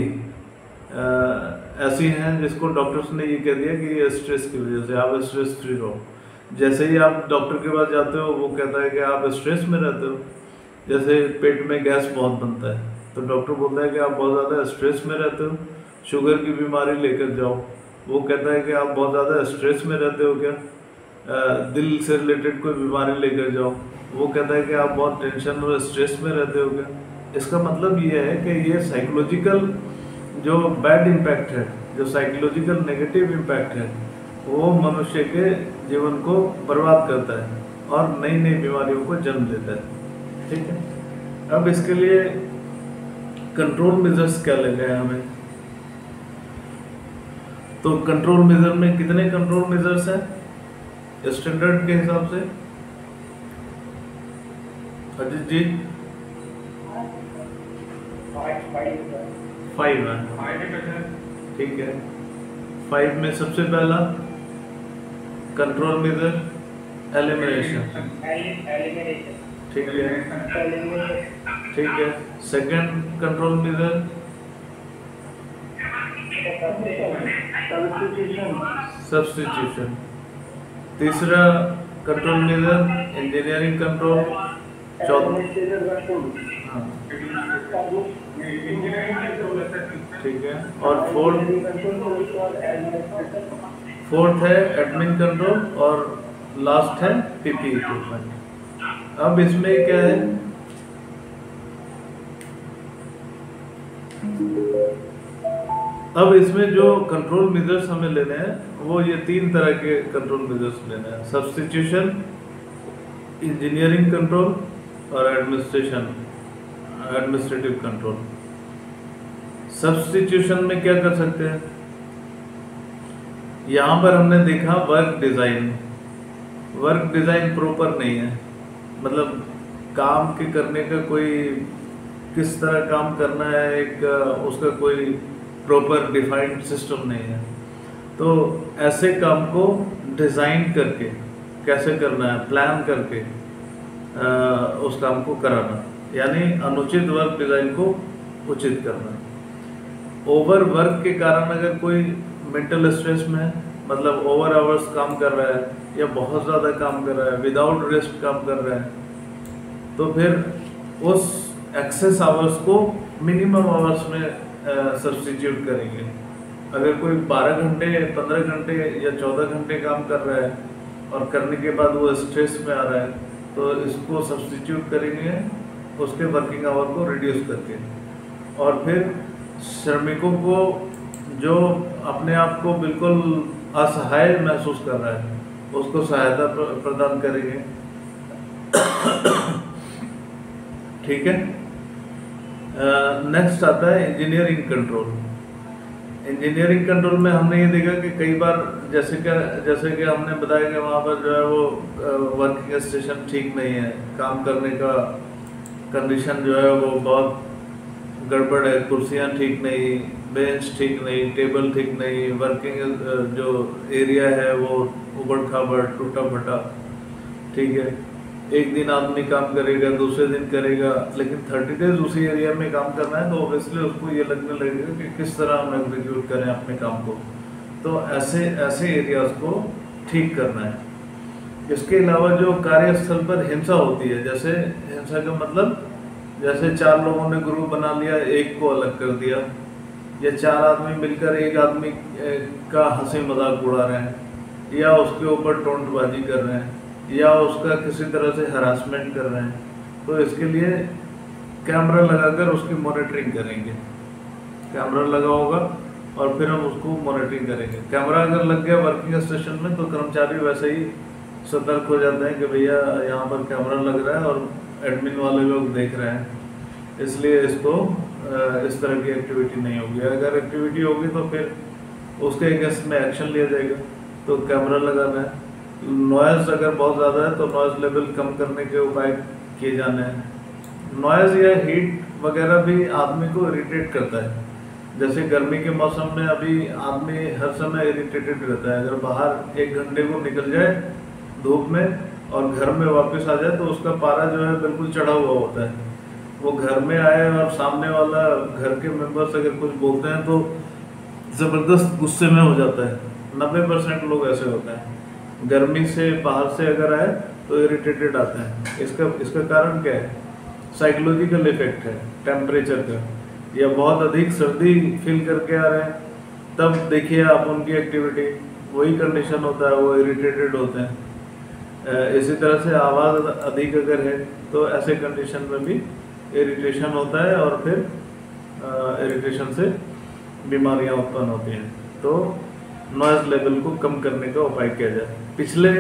ऐसी हैं जिसको डॉक्टर्स ने ये कह दिया कि ये स्ट्रेस की वजह से, आप स्ट्रेस फ्री रहो। जैसे ही आप डॉक्टर के पास जाते हो वो कहता है कि आप स्ट्रेस में रहते हो। जैसे पेट में गैस बहुत बनता है तो डॉक्टर बोलता है कि आप बहुत ज़्यादा स्ट्रेस में रहते हो, शुगर की बीमारी लेकर जाओ। वो कहता है कि आप बहुत ज़्यादा स्ट्रेस में रहते हो क्या, दिल से रिलेटेड कोई बीमारी लेकर जाओ, वो कहता है कि आप बहुत टेंशन और स्ट्रेस में रहते हो क्या। इसका मतलब ये है कि ये साइकोलॉजिकल जो बैड इम्पैक्ट है, जो साइकोलॉजिकल नेगेटिव इम्पैक्ट है, वो मनुष्य के जीवन को बर्बाद करता है और नई नई बीमारियों को जन्म देता है। ठीक है, अब इसके लिए कंट्रोल मेजर्स क्या लेने हैं हमें। तो कंट्रोल मेजर में कितने कंट्रोल मेजर्स हैं स्टैंडर्ड के हिसाब से? अजीत जी 5 है। ठीक है, 5 में सबसे पहला कंट्रोल मेजर एलिमिनेशन। ठीक है, ठीक है। Second control measure substitution. तीसरा कंट्रोल मेजर इंजीनियरिंग कंट्रोल। हाँ, ठीक है। और फोर्थ है एडमिन कंट्रोल और लास्ट है पीपी इक्विपमेंट। अब इसमें क्या है, अब इसमें जो कंट्रोल मेजर्स हमें लेने हैं वो ये 3 तरह के कंट्रोल मेजर्स लेने हैं: सब्स्टिट्यूशन, इंजीनियरिंग कंट्रोल और एडमिनिस्ट्रेटिव कंट्रोल। सब्स्टिट्यूशन में क्या कर सकते हैं, यहाँ पर हमने देखा वर्क डिज़ाइन प्रॉपर नहीं है, मतलब काम के करने का कोई किस तरह काम करना है एक उसका कोई प्रॉपर डिफाइंड सिस्टम नहीं है। तो ऐसे काम को डिज़ाइन करके कैसे करना है, प्लान करके उस काम को कराना, यानी अनुचित वर्क डिज़ाइन को उचित करना। ओवर वर्क के कारण अगर कोई मेंटल स्ट्रेस में है, मतलब ओवर आवर्स काम कर रहा है या बहुत ज़्यादा काम कर रहा है, विदाउट रेस्ट काम कर रहा है, तो फिर उस एक्सेस आवर्स को मिनिमम आवर्स में सब्स्टिट्यूट करेंगे। अगर कोई 12 घंटे 15 घंटे या 14 घंटे काम कर रहा है और करने के बाद वो स्ट्रेस में आ रहा है, तो इसको सब्स्टिट्यूट करेंगे उसके वर्किंग आवर को रिड्यूस करके। और फिर श्रमिकों को जो अपने आप को बिल्कुल असहाय महसूस कर रहा है उसको सहायता प्रदान करेंगे। ठीक है। नेक्स्ट आता है इंजीनियरिंग कंट्रोल। इंजीनियरिंग कंट्रोल में हमने ये देखा कि कई बार जैसे कि हमने बताया कि वहाँ पर जो है वो वर्किंग स्टेशन ठीक नहीं है, काम करने का कंडीशन जो है वो बहुत गड़बड़ है, कुर्सियाँ ठीक नहीं, बेंच ठीक नहीं, टेबल ठीक नहीं, वर्किंग जो एरिया है वो उबड़ खाबड़ टूटा फटा। ठीक है, एक दिन आदमी काम करेगा, दूसरे दिन करेगा, लेकिन 30 डेज उसी एरिया में काम करना है, तो ऑब्वियसली उसको ये लगने लगेगा कि किस तरह हम एग्जीक्यूट करें अपने काम को। तो ऐसे एरियाज को ठीक करना है। इसके अलावा जो कार्यस्थल पर हिंसा होती है, जैसे हिंसा का मतलब जैसे 4 लोगों ने ग्रुप बना लिया, एक को अलग कर दिया, या 4 आदमी मिलकर एक आदमी का हंसी मजाक उड़ा रहे हैं, या उसके ऊपर टोंटबाजी कर रहे हैं, या उसका किसी तरह से हरासमेंट कर रहे हैं, तो इसके लिए कैमरा लगाकर उसकी मॉनिटरिंग करेंगे। कैमरा लगा होगा और फिर हम उसको मॉनिटरिंग करेंगे। कैमरा अगर लग गया वर्किंग स्टेशन में तो कर्मचारी वैसे ही सतर्क हो जाते हैं कि भैया यहाँ पर कैमरा लग रहा है और एडमिन वाले लोग देख रहे हैं, इसलिए इसको इस तरह की एक्टिविटी नहीं होगी। अगर एक्टिविटी होगी तो फिर उसके अगेंस्ट में एक्शन लिया जाएगा। तो कैमरा लगाना है। नॉइज़ अगर बहुत ज़्यादा है तो नॉइज़ लेवल कम करने के उपाय किए जाने हैं। नॉइज़ या हीट वगैरह भी आदमी को इरिटेट करता है। जैसे गर्मी के मौसम में अभी आदमी हर समय इरिटेटेड रहता है। अगर बाहर 1 घंटे को निकल जाए धूप में और घर में वापस आ जाए तो उसका पारा जो है बिल्कुल चढ़ा हुआ होता है। वो घर में आए और सामने वाला घर के मेंबर्स अगर कुछ बोलते हैं तो ज़बरदस्त गुस्से में हो जाता है। 90% लोग ऐसे होते हैं। गर्मी से बाहर से अगर आए तो इरिटेटेड आते हैं। इसका कारण क्या है? साइकोलॉजिकल इफेक्ट है टेम्परेचर का। या बहुत अधिक सर्दी फील करके आ रहे हैं, तब देखिए आप उनकी एक्टिविटी, वही कंडीशन होता है, वो इरिटेटेड होते हैं। इसी तरह से आवाज़ अधिक अगर है तो ऐसे कंडीशन में भी इरिटेशन होता है और फिर इरिटेशन से बीमारियां उत्पन्न होती हैं। तो नॉइज़ लेवल को कम करने का उपाय किया जाए। पिछले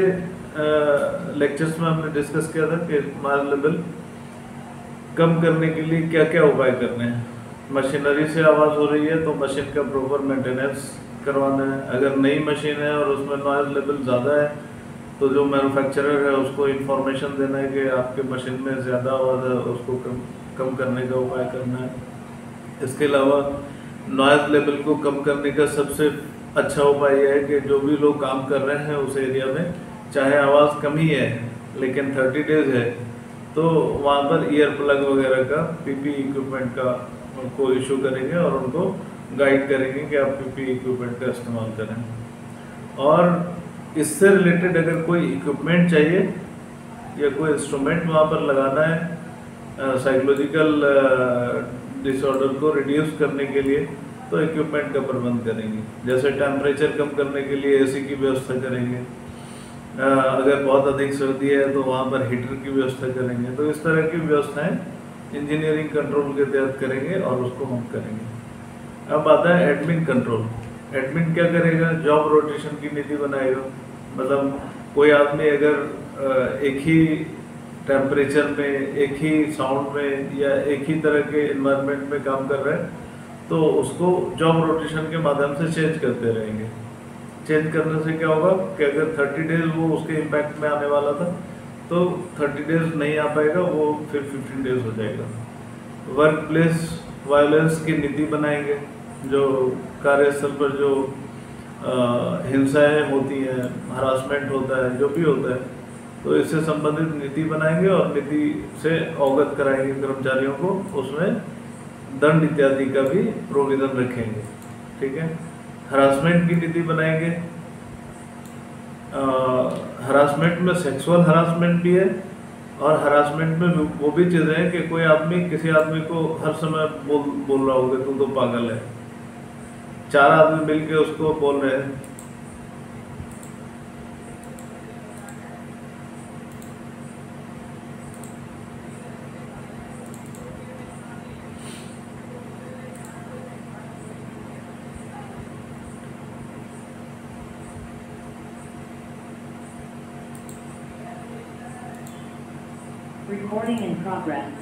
लेक्चर्स में हमने डिस्कस किया था कि नॉइज़ लेवल कम करने के लिए क्या क्या उपाय करने हैं। मशीनरी से आवाज़ हो रही है तो मशीन का प्रॉपर मेंटेनेंस करवाना है। अगर नई मशीन है और उसमें नॉइज़ लेवल ज़्यादा है तो जो मैन्युफैक्चरर है उसको इन्फॉर्मेशन देना है कि आपके मशीन में ज़्यादा आवाज़ है, उसको कम करने का उपाय करना है। इसके अलावा नॉइज़ लेवल को कम करने का सबसे अच्छा उपाय यह है कि जो भी लोग काम कर रहे हैं उस एरिया में, चाहे आवाज़ कम ही है लेकिन 30 डेज है, तो वहाँ पर ईयर प्लग वगैरह का पीपी इक्विपमेंट का उनको इशू करेंगे और उनको गाइड करेंगे कि आप पीपी इक्विपमेंट का इस्तेमाल करें। और इससे रिलेटेड अगर कोई इक्विपमेंट चाहिए या कोई इंस्ट्रूमेंट वहाँ पर लगाना है साइकोलॉजिकल डिसऑर्डर को रिड्यूस करने के लिए, तो इक्विपमेंट का प्रबंध करेंगे। जैसे टेम्परेचर कम करने के लिए एसी की व्यवस्था करेंगे, अगर बहुत अधिक सर्दी है तो वहाँ पर हीटर की व्यवस्था करेंगे। तो इस तरह की व्यवस्थाएं इंजीनियरिंग कंट्रोल के तहत करेंगे और उसको हम करेंगे। अब आता है एडमिन कंट्रोल। एडमिन क्या करेगा? जॉब रोटेशन की नीति बनाएगा। मतलब कोई आदमी अगर एक ही टेम्परेचर में, एक ही साउंड में या एक ही तरह के इन्वायरमेंट में काम कर रहा है तो उसको जॉब रोटेशन के माध्यम से चेंज करते रहेंगे। चेंज करने से क्या होगा कि अगर 30 डेज वो उसके इम्पैक्ट में आने वाला था तो 30 डेज नहीं आ पाएगा, वो फिर 15 डेज हो जाएगा। वर्क प्लेस वायलेंस की नीति बनाएंगे। जो कार्यस्थल पर जो हिंसाएं होती हैं, हरासमेंट होता है, जो भी होता है, तो इससे संबंधित नीति बनाएंगे और नीति से अवगत कराएंगे कर्मचारियों को। उसमें दंड इत्यादि का भी प्रोविजन रखेंगे। ठीक है। हरासमेंट की नीति बनाएंगे। हरासमेंट में सेक्सुअल हरासमेंट भी है और हरासमेंट में वो भी चीज़ें हैं कि कोई आदमी किसी आदमी को हर समय बोल रहा होगा तू तो पागल है। 4 आदमी मिलके उसको बोल रहे हैं Recording in progress.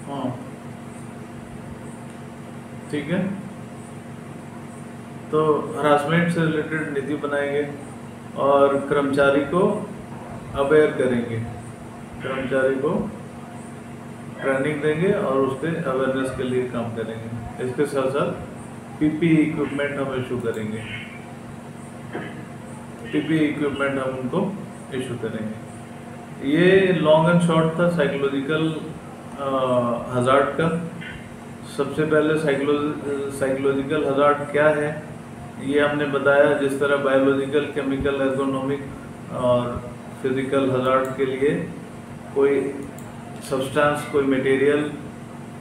हाँ, ठीक है। तो हरासमेंट से रिलेटेड नीति बनाएंगे और कर्मचारी को अवेयर करेंगे, कर्मचारी को ट्रेनिंग देंगे और उसके अवेयरनेस के लिए काम करेंगे। इसके साथ साथ पीपी इक्विपमेंट हम इशू करेंगे। पीपी इक्विपमेंट हम उनको इशू करेंगे। ये लॉन्ग एंड शॉर्ट था साइकोलॉजिकल हजार्ड का। सबसे पहले साइकोलॉजिकल हजार्ड क्या है ये हमने बताया। जिस तरह बायोलॉजिकल, केमिकल, एर्गोनॉमिक और फिजिकल हजार्ड के लिए कोई सब्सटेंस, कोई मटेरियल,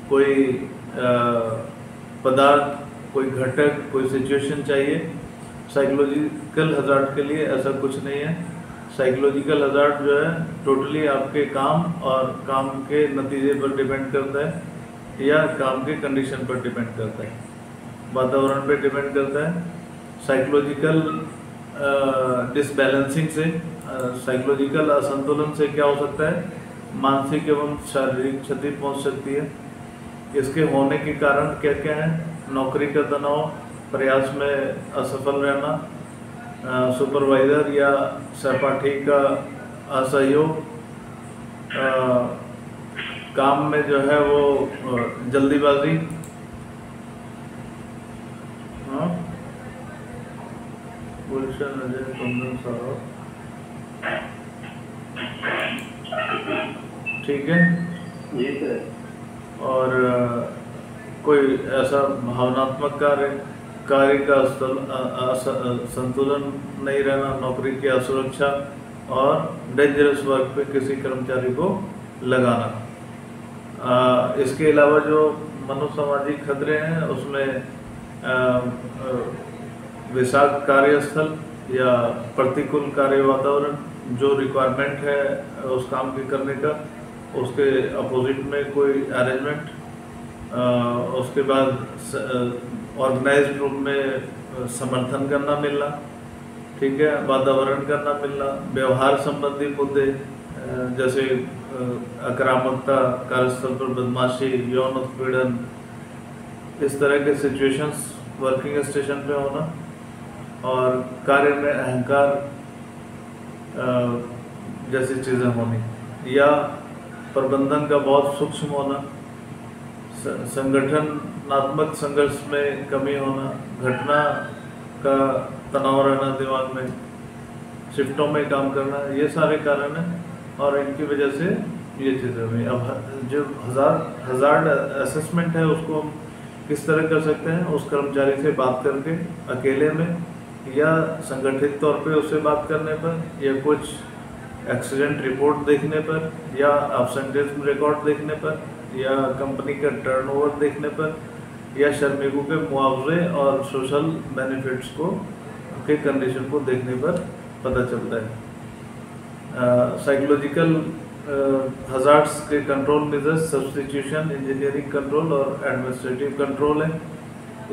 कोई पदार्थ, कोई घटक, कोई सिचुएशन चाहिए, साइकोलॉजिकल हजार्ड के लिए ऐसा कुछ नहीं है। साइकोलॉजिकल हजार्ड जो है टोटली आपके काम और काम के नतीजे पर डिपेंड करता है या काम के कंडीशन पर डिपेंड करता है, वातावरण पर डिपेंड करता है। साइकोलॉजिकल डिसबैलेंसिंग से, साइकोलॉजिकल असंतुलन से क्या हो सकता है? मानसिक एवं शारीरिक क्षति पहुंच सकती है। इसके होने के कारण क्या क्या है? नौकरी का तनाव, प्रयास में असफल रहना, सुपरवाइजर या सहपाठी का असहयोग, काम में जो है वो जल्दीबाजी, हाँ, ठीक है। जी सर। और कोई ऐसा भावनात्मक कार्य का संतुलन नहीं रहना, नौकरी की असुरक्षा और डेंजरस वर्क पे किसी कर्मचारी को लगाना। इसके अलावा जो मनोसामाजिक खतरे हैं उसमें विषाक्त कार्यस्थल या प्रतिकूल कार्य वातावरण, जो रिक्वायरमेंट है उस काम के करने का उसके अपोजिट में कोई अरेंजमेंट, उसके बाद ऑर्गेनाइज्ड रूप में समर्थन करना मिलना, ठीक है, वातावरण करना मिलना, व्यवहार संबंधी मुद्दे जैसे आक्रामकता, कार्यस्थल पर बदमाशी, यौन उत्पीड़न, इस तरह के सिचुएशंस वर्किंग स्टेशन पे होना, और कार्य में अहंकार जैसी चीज़ें होनी, या प्रबंधन का बहुत सूक्ष्म होना, संगठनात्मक संघर्ष में कमी होना, घटना का तनाव रहना दिमाग में, शिफ्टों में काम करना, ये सारे कारण हैं और इनकी वजह से ये चीज़ें हुई। अब जो हज़ार्ड असेसमेंट है उसको हम किस तरह कर सकते हैं? उस कर्मचारी से बात करके अकेले में या संगठित तौर पे उससे बात करने पर, या कुछ एक्सीडेंट रिपोर्ट देखने पर, या एब्सेंटेज रिकॉर्ड देखने पर, या कंपनी का टर्नओवर देखने पर, या श्रमिकों के मुआवजे और सोशल बेनिफिट्स को के कंडीशन को देखने पर पता चलता है। साइकोलॉजिकल हज़ार्ड्स के control measures substitution, engineering control और एडमिनिस्ट्रेटिव कंट्रोल है।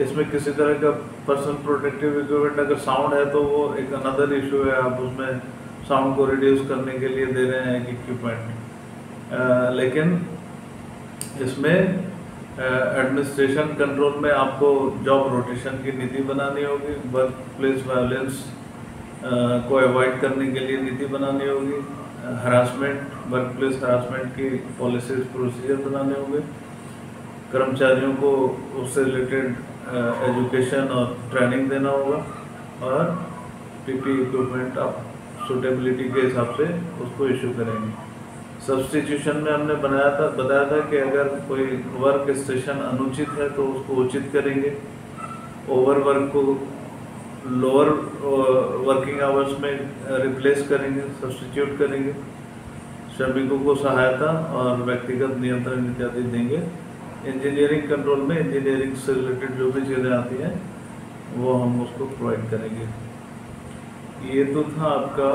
इसमें किसी तरह का पर्सनल प्रोटेक्टिव इक्विपमेंट, अगर साउंड है तो वो एक अनदर इशू है, आप उसमें साउंड को रिड्यूस करने के लिए दे रहे हैं एक इक्विपमेंट। लेकिन इसमें एडमिनिस्ट्रेशन कंट्रोल में आपको जॉब रोटेशन की नीति बनानी होगी, वर्क प्लेस वायलेंस को अवॉइड करने के लिए नीति बनानी होगी, हरासमेंट, वर्क प्लेस हरासमेंट की पॉलिसीज प्रोसीजर बनाने होंगे, कर्मचारियों को उससे रिलेटेड एजुकेशन और ट्रेनिंग देना होगा, और पीपी इक्विपमेंट आप सूटेबिलिटी के हिसाब से उसको इशू करेंगे। सब्स्टिट्यूशन में हमने बताया था कि अगर कोई वर्क स्टेशन अनुचित है तो उसको उचित करेंगे, ओवर वर्क को लोअर वर्किंग आवर्स में रिप्लेस करेंगे, सब्स्टिट्यूट करेंगे, श्रमिकों को सहायता और व्यक्तिगत नियंत्रण इत्यादि देंगे। इंजीनियरिंग कंट्रोल में इंजीनियरिंग से रिलेटेड जो भी चीज़ें आती हैं वो हम उसको प्रोवाइड करेंगे। ये तो था आपका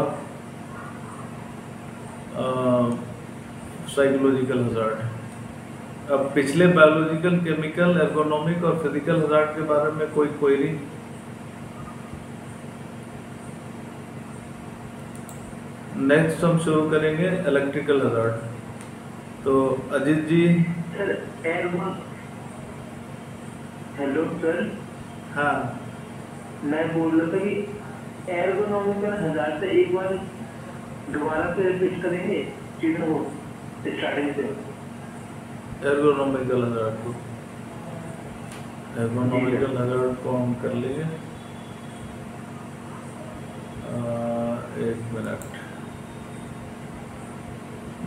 साइकोलॉजिकल हज़ार्ड। अब पिछले बायोलॉजिकल, केमिकल, एर्गोनॉमिक और फिजिकल हज़ार्ड के बारे में कोई क्वेरी? नेक्स्ट हम शुरू करेंगे इलेक्ट्रिकल हज़ार्ड। तो Ajit ji. Sir hello sir. हाँ, मैं बोल रहा था कि एर्गोनॉमिकल हज़ार्ड से एक बार दोबारा से रिपीट करेंगे चीज़ों को स्टार्टिंग से। एर्गोनॉमिकल हज़ार्ड को हम कर लेंगे। एक मिनट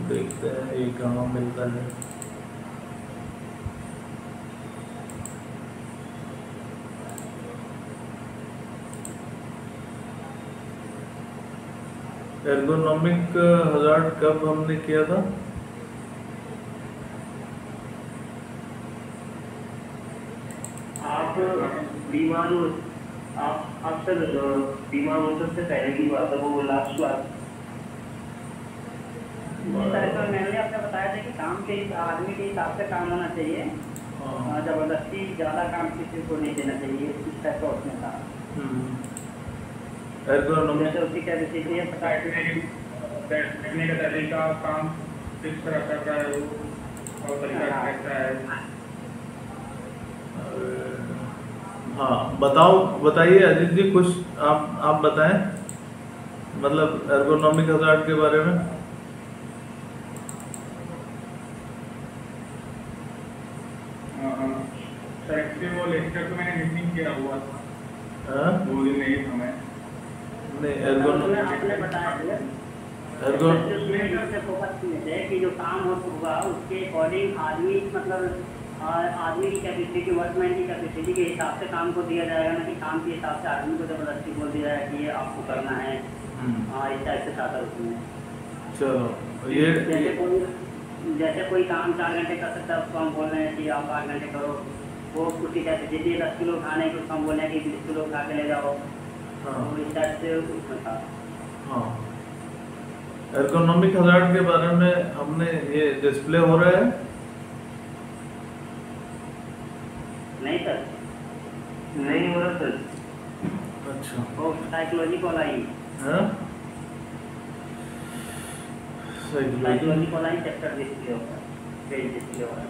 देखते हैं ये कहाँ मिलता है। एर्गोनॉमिक हज़ार्ड कब हमने किया था? आप बीमार हो, आप सर बीमार हो सकते पहले की बात है, वो लास्ट क्लास। सर मैंने आपने बताया था कि काम के आदमी के हिसाब से काम होना चाहिए, जबरदस्ती ज़्यादा काम किसी को नहीं देना चाहिए, इस टाइप का उसमें था। एर्गोनॉमिक जैसे उसकी क्या चीज़ है पता बैठने का तरीका, काम किस तरह कर रहा है वो और तरीका कैसा है। हाँ, बताइए अजीत जी, कुछ आप बताएं, मतलब एर्गोनॉमिक हज़ार्ड के बारे में। सर एक्चुअली वो लेक्चर तो मैंने मिसिंग किया हुआ था, वो दिन नहीं था मैं। नहीं, आपने बताया से फोकस किए थे कि जो काम होगा उसके अकॉर्डिंग आदमी मतलब आदमी की कैपेसिटी, वर्कमैन की कैपेसिटी के हिसाब से काम को दिया जाएगा, ना कि काम के हिसाब से आदमी को जबरदस्ती बोल दिया जाएगा कि ये आपको करना है। इस टाइप से चाहता उसमें। चलो ये जैसे कोई काम 4 घंटे कर सकता है, उसको हम बोल रहे हैं कि आप 8 घंटे करो। वो उसकी कैपेसिटी 10 किलो उठाने की, उसको हम बोल रहे हैं कि 20 किलो उठा के ले जाओ। तो इस टाइप से उसमें था। हाँ, एर्गोनॉमिक हजार्ड के बारे में हमने ये डिस्प्ले हो रहा है। नहीं सर, नहीं हो रहा सर। अच्छा, वो साइकोलॉजी को लाई, साइकोलॉजी को लाई चैप्टर डिस्प्ले होगा, पेज डिस्प्ले होगा।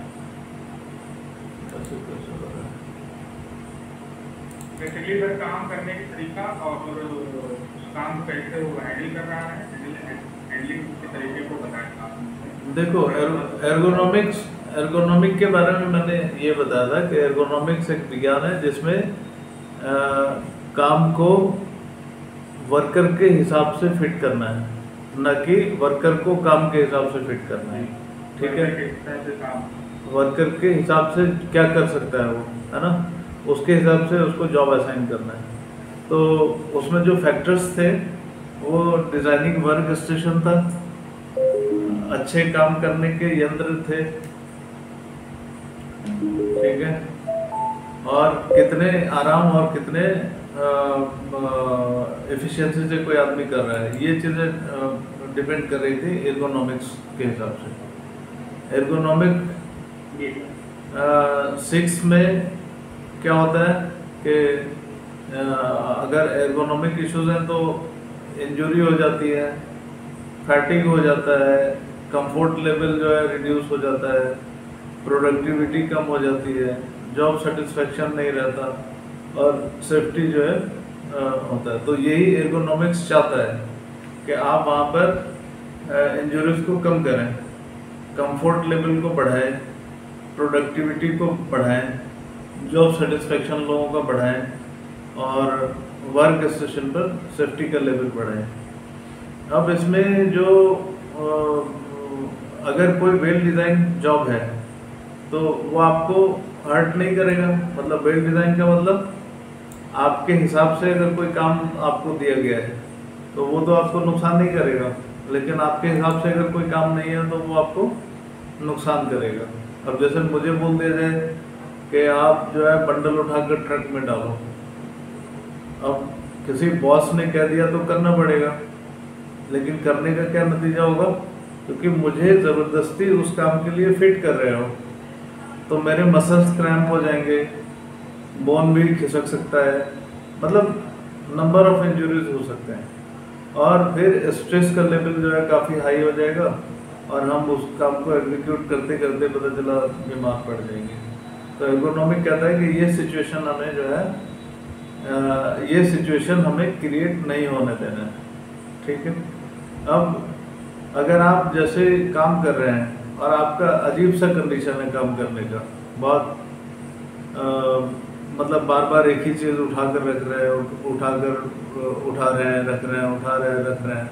बेसिकली सर काम करने की तरीका और काम को कैसे वो हैंडल कर रहा है, हैंडलिंग के तरीके को बताएं। देखो, एर्गोनॉमिक के बारे में मैंने ये बताया था कि एर्गोनॉमिक्स एक विज्ञान है जिसमें काम को वर्कर के हिसाब से फिट करना है, न कि वर्कर को काम के हिसाब से फिट करना है। ठीक है, वर्कर के हिसाब से क्या कर सकता है वो, है ना, उसके हिसाब से उसको जॉब असाइन करना है। तो उसमें जो फैक्टर्स थे वो डिजाइनिंग वर्क स्टेशन था, अच्छे काम करने के यंत्र थे, ठीक है, और कितने आराम और कितने एफिशिएंसी से कोई आदमी कर रहा है, ये चीज़ें डिपेंड कर रही थी एर्गोनॉमिक्स के हिसाब से। एर्गोनॉमिक 6 में क्या होता है कि अगर एर्गोनॉमिक इश्यूज हैं तो इंजरी हो जाती है, फैटिग हो जाता है, कंफर्ट लेवल जो है रिड्यूस हो जाता है, प्रोडक्टिविटी कम हो जाती है, जॉब सेटिस्फेक्शन नहीं रहता और सेफ्टी जो है होता है। तो यही एर्गोनॉमिक्स चाहता है कि आप वहाँ पर इंजरीज को कम करें, कंफर्ट लेवल को बढ़ाएं, प्रोडक्टिविटी को बढ़ाएं, जॉब सेटिस्फेक्शन लोगों का बढ़ाएं और वर्क स्टेशन पर सेफ्टी का लेवल बढ़ाएं। अब इसमें जो अगर कोई वेल डिज़ाइन जॉब है तो वो आपको हर्ट नहीं करेगा। मतलब वेल डिज़ाइन का मतलब आपके हिसाब से अगर कोई काम आपको दिया गया है तो वो तो आपको नुकसान नहीं करेगा, लेकिन आपके हिसाब से अगर कोई काम नहीं है तो वो आपको नुकसान करेगा। अब जैसे मुझे बोल दिया जाए कि आप जो है बंडल उठाकर ट्रक में डालो, अब किसी बॉस ने कह दिया तो करना पड़ेगा, लेकिन करने का क्या नतीजा होगा, क्योंकि मुझे ज़बरदस्ती उस काम के लिए फिट कर रहे हो तो मेरे मसल्स क्रैम्प हो जाएंगे, बोन भी खिसक सकता है, मतलब नंबर ऑफ इंजरीज हो सकते हैं और फिर स्ट्रेस का लेवल जो है काफ़ी हाई हो जाएगा और हम उस काम को एग्जीक्यूट करते करते पता चला बीमार पड़ जाएंगे। तो एर्गोनॉमिक कहता है कि ये सिचुएशन हमें जो है ये सिचुएशन हमें क्रिएट नहीं होने देना है। ठीक है, अब अगर आप जैसे काम कर रहे हैं और आपका अजीब सा कंडीशन है काम करने का, बहुत मतलब बार बार एक ही चीज़ उठा कर रख रहे हैं, उठा रहे हैं, रख रहे हैं, उठा रहे हैं, रख रहे हैं,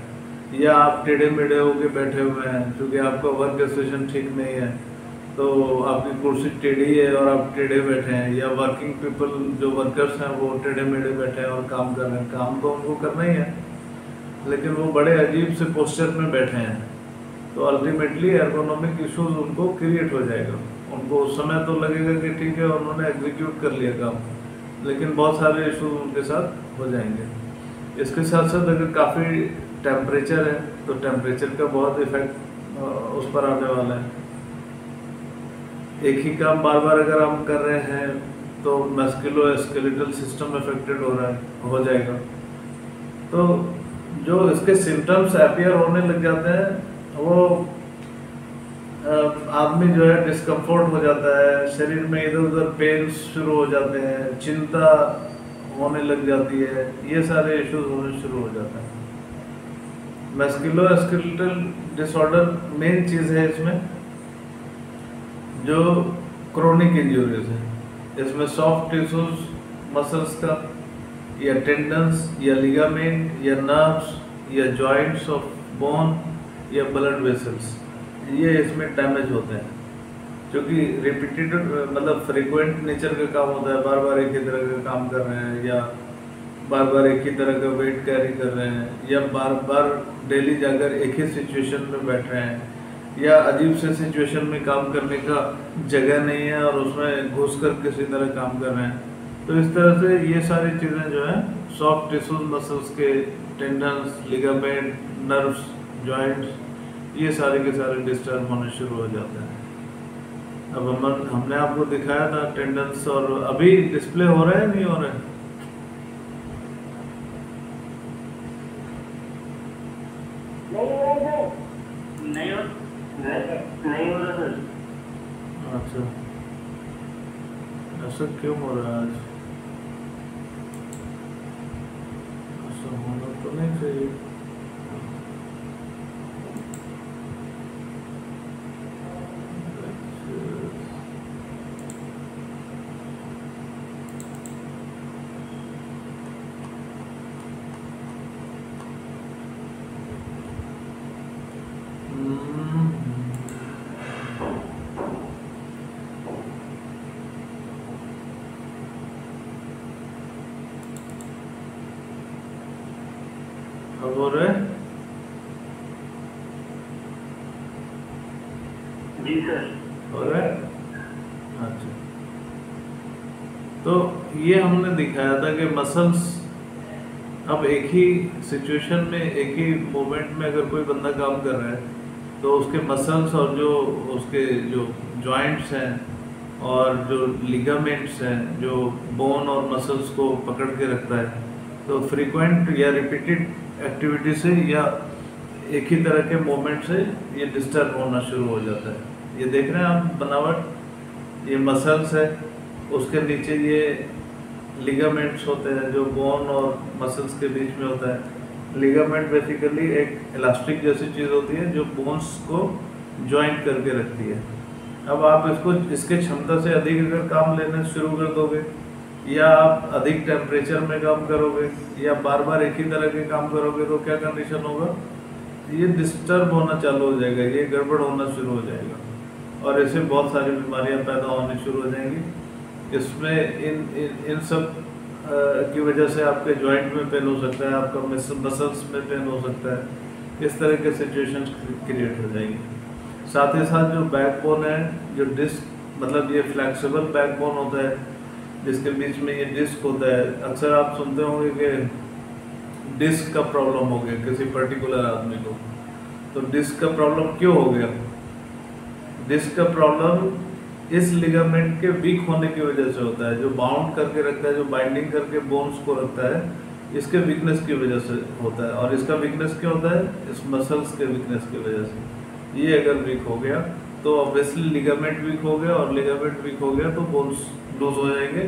या आप टेढ़े मेढ़े होके बैठे हुए हैं क्योंकि आपका वर्क स्टेशन ठीक नहीं है तो आपकी कुर्सी टेढ़ी है और आप टेढ़े बैठे हैं, या वर्किंग पीपल जो वर्कर्स हैं वो टेढ़े मेढ़े बैठे हैं और काम कर रहे हैं। काम तो उनको करना ही है लेकिन वो बड़े अजीब से पोस्चर में बैठे हैं, तो अल्टीमेटली एर्गोनॉमिक इश्यूज उनको क्रिएट हो जाएगा। उनको उस समय तो लगेगा कि ठीक है उन्होंने एग्जीक्यूट कर लिया काम, लेकिन बहुत सारे इश्यूज उनके साथ हो जाएंगे। इसके साथ साथ अगर काफ़ी टेम्परेचर है तो टेम्परेचर का बहुत इफेक्ट उस पर आने वाला है। एक ही काम बार बार अगर हम कर रहे हैं तो मस्कुलोस्केलेटल सिस्टम अफेक्टेड हो जाएगा। तो जो इसके सिम्टम्स अपीयर होने लग जाते हैं वो आदमी जो है डिस्कम्फर्ट हो जाता है, शरीर में इधर उधर पेन शुरू हो जाते हैं, चिंता होने लग जाती है, ये सारे इश्यूज होने शुरू हो जाते हैं। मस्कुलोस्केलेटल डिसऑर्डर मेन चीज़ है इसमें, जो क्रोनिक इंजरीज है। इसमें सॉफ्ट टिश्यूज मसल्स का या टेंडन्स या लिगामेंट या नर्व्स या जॉइंट्स ऑफ बोन या ब्लड वेसल्स, ये इसमें डैमेज होते हैं। क्योंकि रिपीटेड मतलब फ्रिक्वेंट नेचर का काम होता है, बार बार एक ही तरह का काम कर रहे हैं, या बार बार एक ही तरह का वेट कैरी कर रहे हैं, या बार बार डेली जाकर एक ही सिचुएशन में बैठ रहे हैं, या अजीब से सिचुएशन में काम करने का जगह नहीं है और उसमें घुस कर किसी तरह काम कर रहे हैं। तो इस तरह से ये सारी चीज़ें जो है सॉफ्ट टिश्यूज मसल्स के, टेंडन्स, लिगामेंट, नर्व्स, जॉइंट्स, ये सारे के सारे डिस्टर्ब होने शुरू हो जाते हैं। अब हमने आपको दिखाया था टेंडन्स, और अभी डिस्प्ले हो रहे हैं नहीं हो रहे हैं? नहीं हो रहा सर। अच्छा, ऐसा क्यों हो रहा है आज? ऐसा होना तो नहीं चाहिए। अब हो रहे? जी सर। हो रहे? अच्छा, तो ये हमने दिखाया था कि मसल्स अब एक ही सिचुएशन में, एक ही मोमेंट में अगर कोई बंदा काम कर रहा है तो उसके मसल्स और जो उसके जो जॉइंट्स हैं और जो लिगामेंट्स हैं, जो बोन और मसल्स को पकड़ के रखता है, तो फ्रीक्वेंट या रिपीटेड एक्टिविटी से या एक ही तरह के मोमेंट से ये डिस्टर्ब होना शुरू हो जाता है। ये देख रहे हैं आप बनावट, ये मसल्स है, उसके नीचे ये लिगामेंट्स होते हैं जो बोन और मसल्स के बीच में होता है। लिगामेंट बेसिकली एक इलास्टिक जैसी चीज़ होती है जो बोन्स को ज्वाइंट करके रखती है। अब आप इसको इसके क्षमता से अधिक अगर काम लेना शुरू कर दोगे, या आप अधिक टेम्परेचर में काम करोगे, या बार बार एक ही तरह के काम करोगे, तो क्या कंडीशन होगा? ये डिस्टर्ब होना चालू हो जाएगा, ये गड़बड़ होना शुरू हो जाएगा, और ऐसे बहुत सारी बीमारियां पैदा होनी शुरू हो जाएंगी। इसमें इन सब की वजह से आपके जॉइंट में पेन हो सकता है, आपका मसल्स में पेन हो सकता है, इस तरह के सिचुएशन क्रिएट हो जाएंगी। साथ ही साथ जो बैकबोन है, जो डिस्क मतलब ये फ्लेक्सिबल बैकबोन होता है जिसके बीच में ये डिस्क होता है, अक्सर आप सुनते होंगे कि डिस्क का प्रॉब्लम हो गया किसी पर्टिकुलर आदमी को। तो डिस्क का प्रॉब्लम क्यों हो गया? डिस्क का प्रॉब्लम इस लिगामेंट के वीक होने की वजह से होता है, जो बाउंड करके रखता है, जो बाइंडिंग करके बोन्स को रखता है, इसके वीकनेस की वजह से होता है। और इसका वीकनेस क्यों होता है? इस मसल्स के वीकनेस की वजह से। ये अगर वीक हो गया तो ऑब्वियसली लिगामेंट वीक हो गया, और लिगामेंट वीक हो गया तो बोन्स लूज हो जाएंगे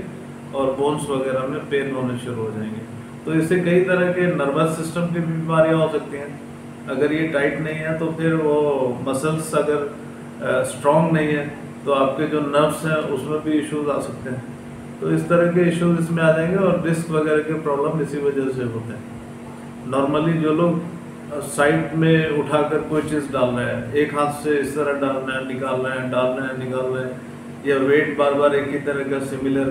और बोन्स वगैरह में पेन होने शुरू हो जाएंगे। तो इससे कई तरह के नर्वस सिस्टम की बीमारियां हो सकती हैं। अगर ये टाइट नहीं है तो फिर वो मसल्स अगर स्ट्रॉन्ग नहीं है तो आपके जो नर्व्स हैं उसमें भी इश्यूज आ सकते हैं। तो इस तरह के इश्यूज इसमें आ जाएंगे, और डिस्क वगैरह के प्रॉब्लम इसी वजह से होते हैं। नॉर्मली जो लोग साइड में उठाकर कोई चीज़ डाल रहे हैं, एक हाथ से इस तरह डालना है, निकाल रहे हैं, डाल रहे हैं, निकाल रहे हैं, या वेट बार बार एक ही तरह का सिमिलर,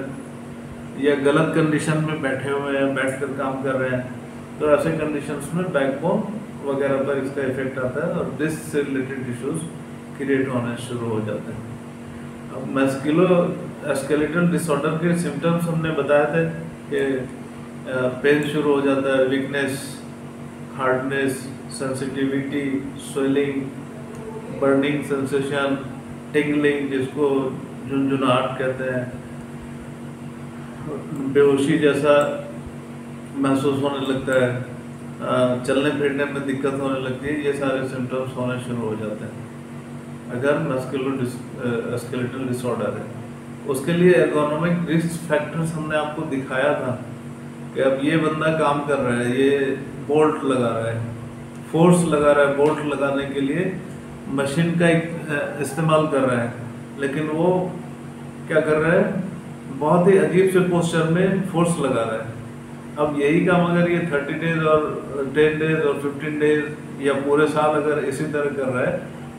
या गलत कंडीशन में बैठे हुए हैं, बैठकर काम कर रहे हैं, तो ऐसे कंडीशंस में बैकबोन वगैरह पर इसका इफेक्ट आता है और डिस्क से रिलेटेड इश्यूज क्रिएट होने शुरू हो जाते हैं। अब मस्कुलोस्केलेटल डिसऑर्डर के सिम्टम्स हमने बताए थे कि पेन शुरू हो जाता है, weakness, hardness, sensitivity, swelling, burning sensation, tingling जिसको झुनझुनाहट कहते हैं, बेहोशी जैसा महसूस होने लगता है, चलने फिरने में दिक्कत होने लगती है। ये सारे सिम्टम्स होने शुरू हो जाते हैं अगर मस्कुलोस्केलेटल डिसऑर्डर है। उसके लिए एर्गोनोमिक रिस्क फैक्टर्स हमने आपको दिखाया था कि अब ये बंदा काम कर रहा है, ये बोल्ट लगा रहा है, फोर्स लगा रहा है, बोल्ट लगाने के लिए मशीन का इस्तेमाल कर रहा है, लेकिन वो क्या कर रहा है? बहुत ही अजीब से पोस्चर में फोर्स लगा रहा है। अब यही काम अगर ये 30 डेज और 10 डेज और 15 डेज या पूरे साल अगर इसी तरह कर रहा है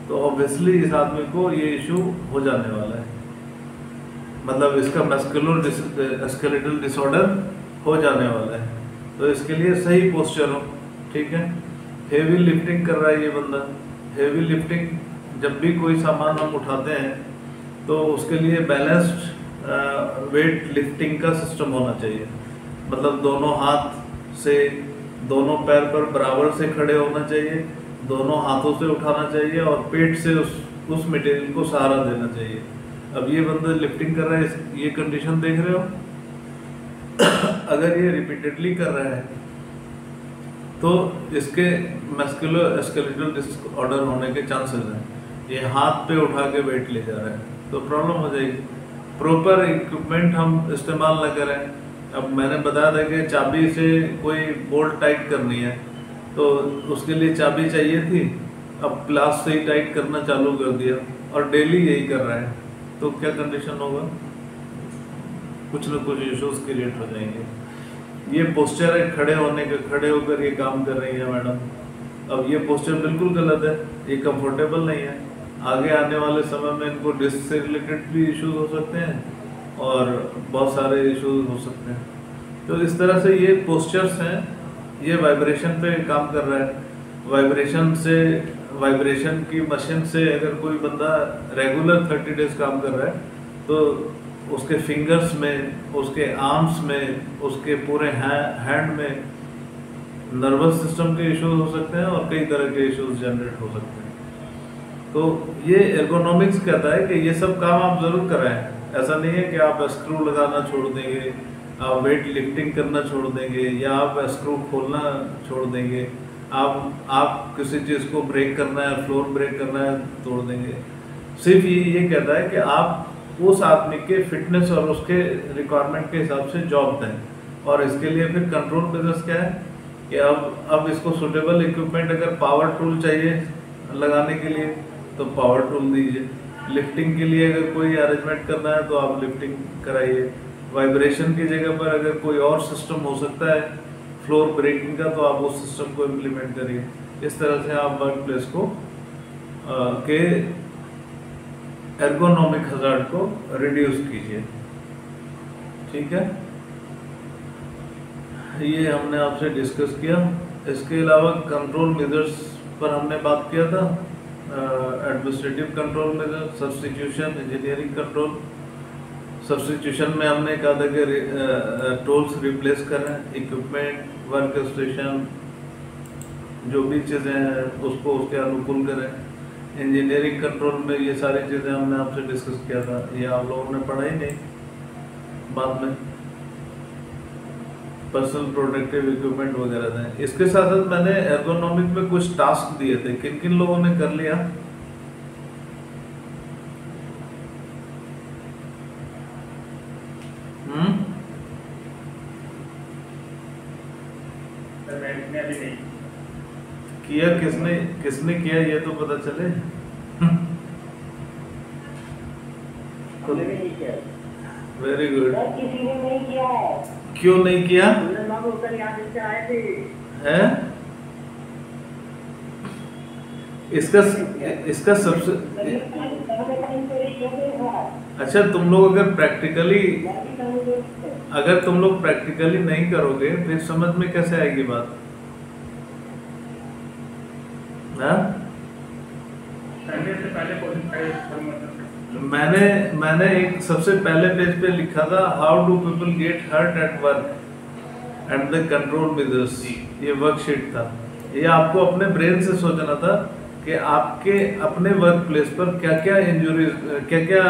तो ऑब्वियसली इस आदमी को ये इशू हो जाने वाला है, मतलब इसका मस्कुलर स्केलेटल डिसऑर्डर हो जाने वाला है। तो इसके लिए सही पोस्चर हो, ठीक है। हेवी लिफ्टिंग कर रहा है ये बंदा, हेवी लिफ्टिंग जब भी कोई सामान हम उठाते हैं तो उसके लिए बैलेंस्ड वेट लिफ्टिंग का सिस्टम होना चाहिए, मतलब दोनों हाथ से दोनों पैर पर बराबर से खड़े होना चाहिए, दोनों हाथों से उठाना चाहिए और पेट से उस मटेरियल को सहारा देना चाहिए। अब ये बंदा लिफ्टिंग कर रहा है, ये कंडीशन देख रहे हो। अगर ये रिपीटेडली कर रहा है तो इसके मस्कुलर स्केलेटल डिसऑर्डर होने के चांसेस हैं। ये हाथ पे उठा के वेट ले जा रहा है तो प्रॉब्लम हो जाएगी। प्रॉपर इक्विपमेंट हम इस्तेमाल न करें। अब मैंने बताया था कि चाबी से कोई बोल्ट टाइट करनी है तो उसके लिए चाबी चाहिए थी, अब प्लास से ही टाइट करना चालू कर दिया और डेली यही कर रहा है, तो क्या कंडीशन होगा, कुछ न कुछ इश्यूज क्रिएट हो जाएंगे। ये पोस्चर है खड़े होने का, खड़े होकर ये काम कर रही है मैडम। अब ये पोस्चर बिल्कुल गलत है, ये कंफर्टेबल नहीं है। आगे आने वाले समय में इनको डिस्क से रिलेटेड भी इश्यूज हो सकते हैं और बहुत सारे इश्यूज हो सकते हैं। तो इस तरह से ये पोस्चर्स हैं, ये वाइब्रेशन पे काम कर रहा है। वाइब्रेशन की मशीन से अगर कोई बंदा रेगुलर 30 डेज काम कर रहा है तो उसके फिंगर्स में, उसके आर्म्स में, उसके पूरे हैंड में नर्वस सिस्टम के इश्यूज हो सकते हैं और कई तरह के इश्यूज जनरेट हो सकते हैं। तो ये एर्गोनॉमिक्स कहता है कि ये सब काम आप जरूर कराएं। ऐसा नहीं है कि आप स्क्रू लगाना छोड़ देंगे, आप वेट लिफ्टिंग करना छोड़ देंगे या आप स्क्रू खोलना छोड़ देंगे, आप किसी चीज़ को ब्रेक करना है, फ्लोर ब्रेक करना है, तोड़ देंगे। सिर्फ ये कहता है कि आप उस आदमी के फिटनेस और उसके रिक्वायरमेंट के हिसाब से जॉब दें। और इसके लिए फिर कंट्रोल मेजर्स क्या है कि अब इसको सुटेबल इक्विपमेंट, अगर पावर टूल चाहिए लगाने के लिए तो पावर टूल दीजिए, लिफ्टिंग के लिए अगर कोई अरेंजमेंट करना है तो आप लिफ्टिंग कराइए, वाइब्रेशन की जगह पर अगर कोई और सिस्टम हो सकता है फ्लोर ब्रेकिंग का तो आप उस सिस्टम को इम्प्लीमेंट करिए। इस तरह से आप वर्क प्लेस को के एर्गोनॉमिक हजार्ड को रिड्यूस कीजिए, ठीक है। ये हमने आपसे डिस्कस किया। इसके अलावा कंट्रोल मेजर्स पर हमने बात किया था, administrative control measure, substitution, engineering control. Substitution में हमने कहा था कि टूल्स रिप्लेस करें, इक्विपमेंट, वर्क स्टेशन, जो भी चीज़ें हैं उसको उसके अनुकूल करें। इंजीनियरिंग कंट्रोल में ये सारी चीज़ें हमने आपसे डिस्कस किया था, ये आप लोगों ने पढ़ा ही नहीं बाद में। पर्सनल प्रोटेक्टिव इक्विपमेंट वगैरह थे। इसके साथ साथ मैंने एर्गोनॉमिक में कुछ टास्क दिए थे, किन किन लोगों ने कर लिया? किया किसने किया ये तो पता चले। Very good. किसी ने नहीं किया है। क्यों नहीं किया है? इसका सबसे अच्छा, तुम लोग अगर तुम लोग प्रैक्टिकली नहीं करोगे फिर समझ में कैसे आएगी बात? मैंने एक सबसे पहले पेज पे लिखा था, how do people get hurt at work and the control measures. ये वर्कशीट था। ये आपको अपने ब्रेन से सोचना था कि आपके अपने वर्क प्लेस पर क्या क्या इंजरीज, क्या क्या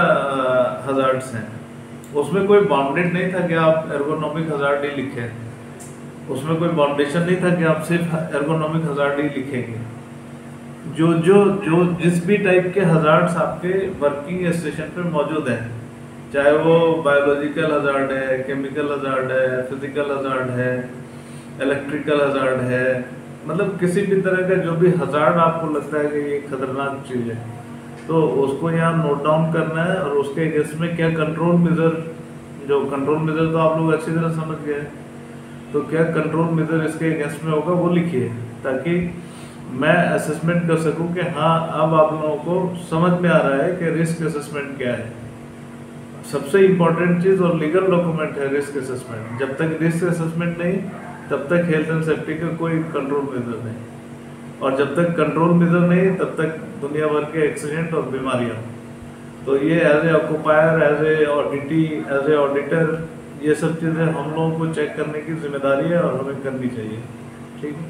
हजार्ड्स हैं। उसमें कोई बाउंडेड नहीं था कि आप एर्गोनॉमिक हजार्ड ही लिखें, उसमें कोई बाउंडेशन नहीं था कि आप सिर्फ एर्गोनॉमिक हजार्ड ही लिखेंगे। जो जिस भी टाइप के हजार्ड्स आपके वर्किंग स्टेशन पे मौजूद हैं, चाहे वो बायोलॉजिकल हजार्ड है, केमिकल हजार्ड है, फिजिकल हजार्ड है, इलेक्ट्रिकल हजार्ड है, मतलब किसी भी तरह का जो भी हजार्ड आपको लगता है कि ये खतरनाक चीज़ है तो उसको यहाँ नोट डाउन करना है और उसके अगेंस्ट में क्या कंट्रोल मेजर, जो कंट्रोल मेजर तो आप लोग अच्छी तरह समझ गए, तो क्या कंट्रोल मेजर इसके अगेंस्ट में होगा वो लिखिए, ताकि मैं असेसमेंट कर सकूं कि हाँ अब आप लोगों को समझ में आ रहा है कि रिस्क असेसमेंट क्या है। सबसे इम्पोर्टेंट चीज़ और लीगल डॉक्यूमेंट है रिस्क असेसमेंट। जब तक रिस्क असेसमेंट नहीं तब तक हेल्थ एंड सेफ्टी का कोई कंट्रोल मेजर नहीं, और जब तक कंट्रोल मेजर नहीं तब तक दुनिया भर के एक्सीडेंट और बीमारियाँ। तो ये as a occupier, as a auditee, as a auditor, ये सब चीज़ें हम लोगों को चेक करने की जिम्मेदारी है और हमें करनी चाहिए। ठीक है,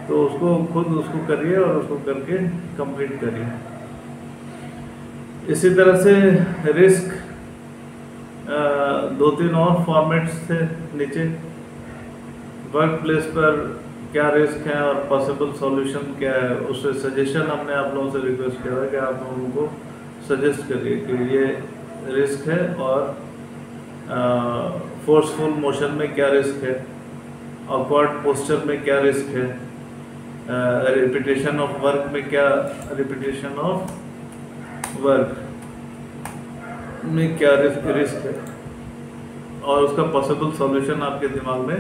तो उसको खुद उसको करिए और उसको करके कंप्लीट करिए। इसी तरह से रिस्क 2-3 और फॉर्मेट्स थे नीचे। वर्क प्लेस पर क्या रिस्क है और पॉसिबल सॉल्यूशन क्या है, उससे सजेशन हमने आप लोगों से रिक्वेस्ट किया है कि आप लोगों को सजेस्ट करिए कि ये रिस्क है और फोर्सफुल मोशन में क्या रिस्क है, ऑकवर्ड पोस्चर में क्या रिस्क है, रिपीटेशन ऑफ वर्क में क्या, रिपीटेशन ऑफ वर्क में क्या रिस्क है, और उसका पॉसिबल सॉल्यूशन आपके दिमाग में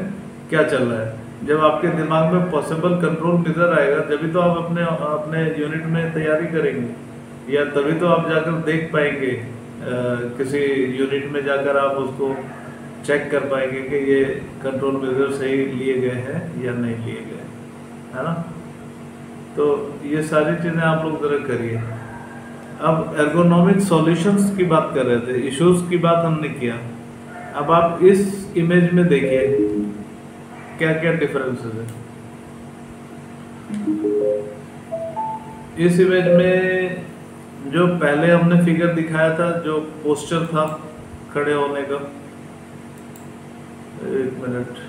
क्या चल रहा है। जब आपके दिमाग में पॉसिबल कंट्रोल मेजर आएगा जब तो आप अपने यूनिट में तैयारी करेंगे, या तभी तो आप जाकर देख पाएंगे किसी यूनिट में जाकर आप उसको चेक कर पाएंगे कि ये कंट्रोल मेजर सही लिए गए हैं या नहीं लिए गए, है ना। तो ये सारी चीज़ें आप लोग ज़रा करिए। अब एर्गोनॉमिक सॉल्यूशंस की बात कर रहे थे, इश्यूज की बात हमने किया। अब आप इस इमेज में देखिए क्या क्या डिफरेंसेस है। इस इमेज में जो पहले हमने फिगर दिखाया था, जो पोस्चर था खड़े होने का, एक मिनट,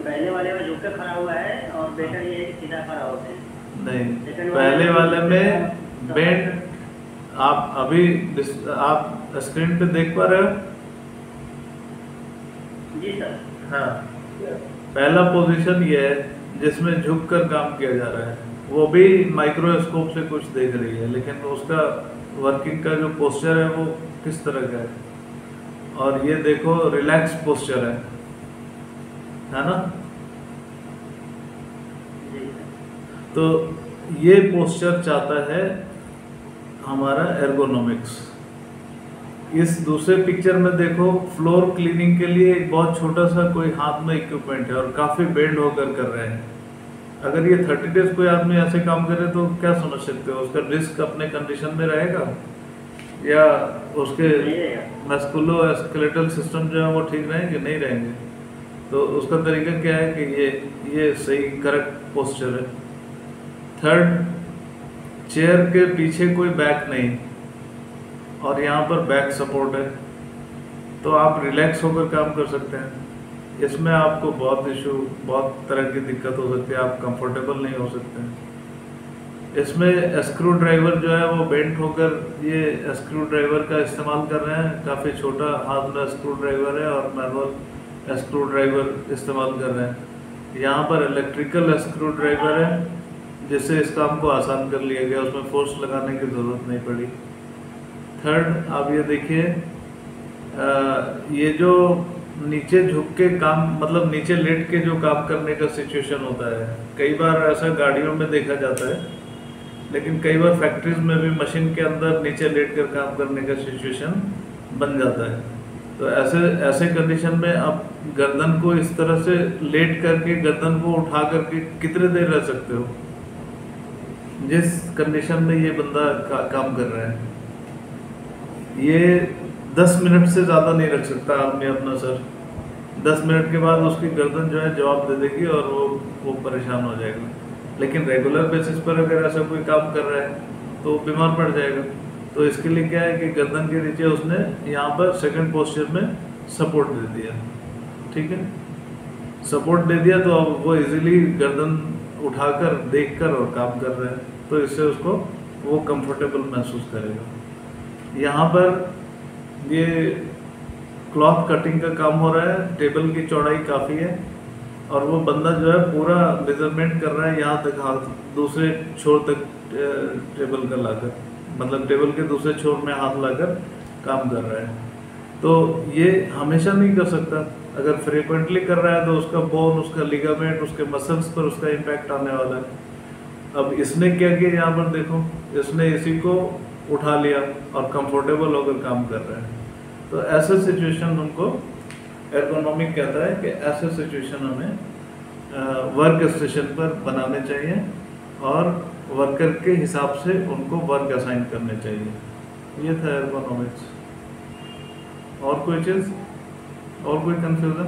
पहले वाले में झुक के खड़ा हुआ है और बेटर ये है कि सीधा खड़ा होते हैं। नहीं, पहले वाले में बेंड, आप अभी आप स्क्रीन पे देख पा रहे हो? जी सर। हाँ, पहला पोजीशन ये है जिसमें झुक कर काम किया जा रहा है, वो भी माइक्रोस्कोप से कुछ देख रही है, लेकिन उसका वर्किंग का जो पोस्चर है वो किस तरह का है। और ये देखो रिलैक्स पोस्चर है ना। तो ये पोस्चर चाहता है हमारा एर्गोनॉमिक्स। इस दूसरे पिक्चर में देखो, फ्लोर क्लीनिंग के लिए एक बहुत छोटा सा कोई हाथ में इक्विपमेंट है और काफ़ी बेंड होकर कर रहे हैं। अगर ये 30 डेज कोई आदमी ऐसे काम करे तो क्या समझ सकते हो, उसका रिस्क अपने कंडीशन में रहेगा या उसके मस्कुलो स्केलेटल सिस्टम जो है वो ठीक रहेंगे? नहीं रहेंगे। तो उसका तरीका क्या है कि ये सही करेक्ट पोस्चर है। थर्ड, चेयर के पीछे कोई बैक नहीं और यहाँ पर बैक सपोर्ट है, तो आप रिलैक्स होकर काम कर सकते हैं। इसमें आपको बहुत तरह की दिक्कत हो सकती है, आप कंफर्टेबल नहीं हो सकते हैं। इसमें स्क्रू ड्राइवर जो है वो बेंट होकर ये स्क्रू ड्राइवर का इस्तेमाल कर रहे हैं। काफ़ी छोटा हाथ में स्क्रू ड्राइवर है और मैनुअल स्क्रू ड्राइवर इस्तेमाल कर रहे हैं। यहाँ पर इलेक्ट्रिकल स्क्रू ड्राइवर है जिससे इस काम को आसान कर लिया गया, उसमें फोर्स लगाने की ज़रूरत नहीं पड़ी। थर्ड, आप ये देखिए, ये जो नीचे झुक के काम, मतलब नीचे लेट के जो काम करने का सिचुएशन होता है, कई बार ऐसा गाड़ियों में देखा जाता है, लेकिन कई बार फैक्ट्रीज में भी मशीन के अंदर नीचे लेट कर काम करने का सिचुएशन बन जाता है। तो ऐसे कंडीशन में आप गर्दन को इस तरह से लेट करके गर्दन को उठा करके कितने देर रह सकते हो, जिस कंडीशन में ये बंदा काम कर रहा है। ये 10 मिनट से ज़्यादा नहीं रख सकता आदमी अपना सर। 10 मिनट के बाद उसकी गर्दन जो है जवाब दे देगी और वो परेशान हो जाएगा। लेकिन रेगुलर बेसिस पर अगर ऐसा कोई काम कर रहा है तो बीमार पड़ जाएगा। तो इसके लिए क्या है कि गर्दन के नीचे उसने यहाँ पर सेकंड पोस्चर में सपोर्ट दे दिया। ठीक है, सपोर्ट दे दिया तो अब वो इजीली गर्दन उठाकर देखकर और काम कर रहा है, तो इससे उसको वो कंफर्टेबल महसूस करेगा। यहाँ पर ये क्लॉथ कटिंग का काम हो रहा है, टेबल की चौड़ाई काफ़ी है और वो बंदा जो है पूरा मेजरमेंट कर रहा है यहाँ तक, हाथ दूसरे छोर तक टेबल का लाकर, मतलब टेबल के दूसरे छोर में हाथ लाकर काम कर रहा है। तो ये हमेशा नहीं कर सकता, अगर फ्रीक्वेंटली कर रहा है तो उसका बोन, उसका लिगामेंट, उसके मसल्स पर उसका इम्पैक्ट आने वाला है। अब इसने क्या किया, यहाँ पर देखो, इसने इसी को उठा लिया और कंफर्टेबल होकर काम कर रहा है। तो ऐसे सिचुएशन उनको एर्गोनॉमिक कहता है कि ऐसे सिचुएशन हमें वर्क स्टेशन पर बनाने चाहिए और वर्कर के हिसाब से उनको वर्क असाइन करने चाहिए। ये था एर्गोनॉमिक्स। और कोई चीज़, और कोई कंफ्यूजन?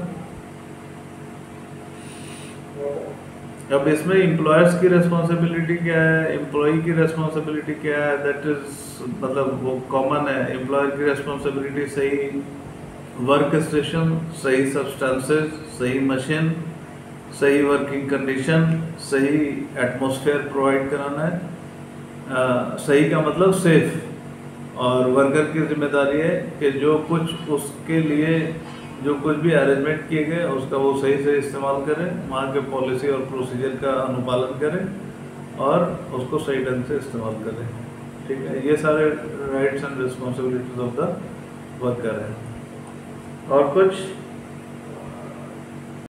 अब इसमें एम्प्लॉयर्स की रेस्पॉन्सिबिलिटी क्या है, एम्प्लॉय की रेस्पॉन्सिबिलिटी क्या है, दैट इज मतलब वो कॉमन है। एम्प्लॉयर की रेस्पॉन्सिबिलिटी सही वर्क स्टेशन, सही सब्सटेंसेस, सही मशीन, सही वर्किंग कंडीशन, सही एटमॉस्फेयर प्रोवाइड कराना है। सही का मतलब सेफ। और वर्कर की जिम्मेदारी है कि जो कुछ उसके लिए जो कुछ भी अरेंजमेंट किए गए उसका वो सही से इस्तेमाल करें, वहाँ के पॉलिसी और प्रोसीजर का अनुपालन करें और उसको सही ढंग से इस्तेमाल करें। ठीक है, ये सारे rights and responsibilities of the worker है। और कुछ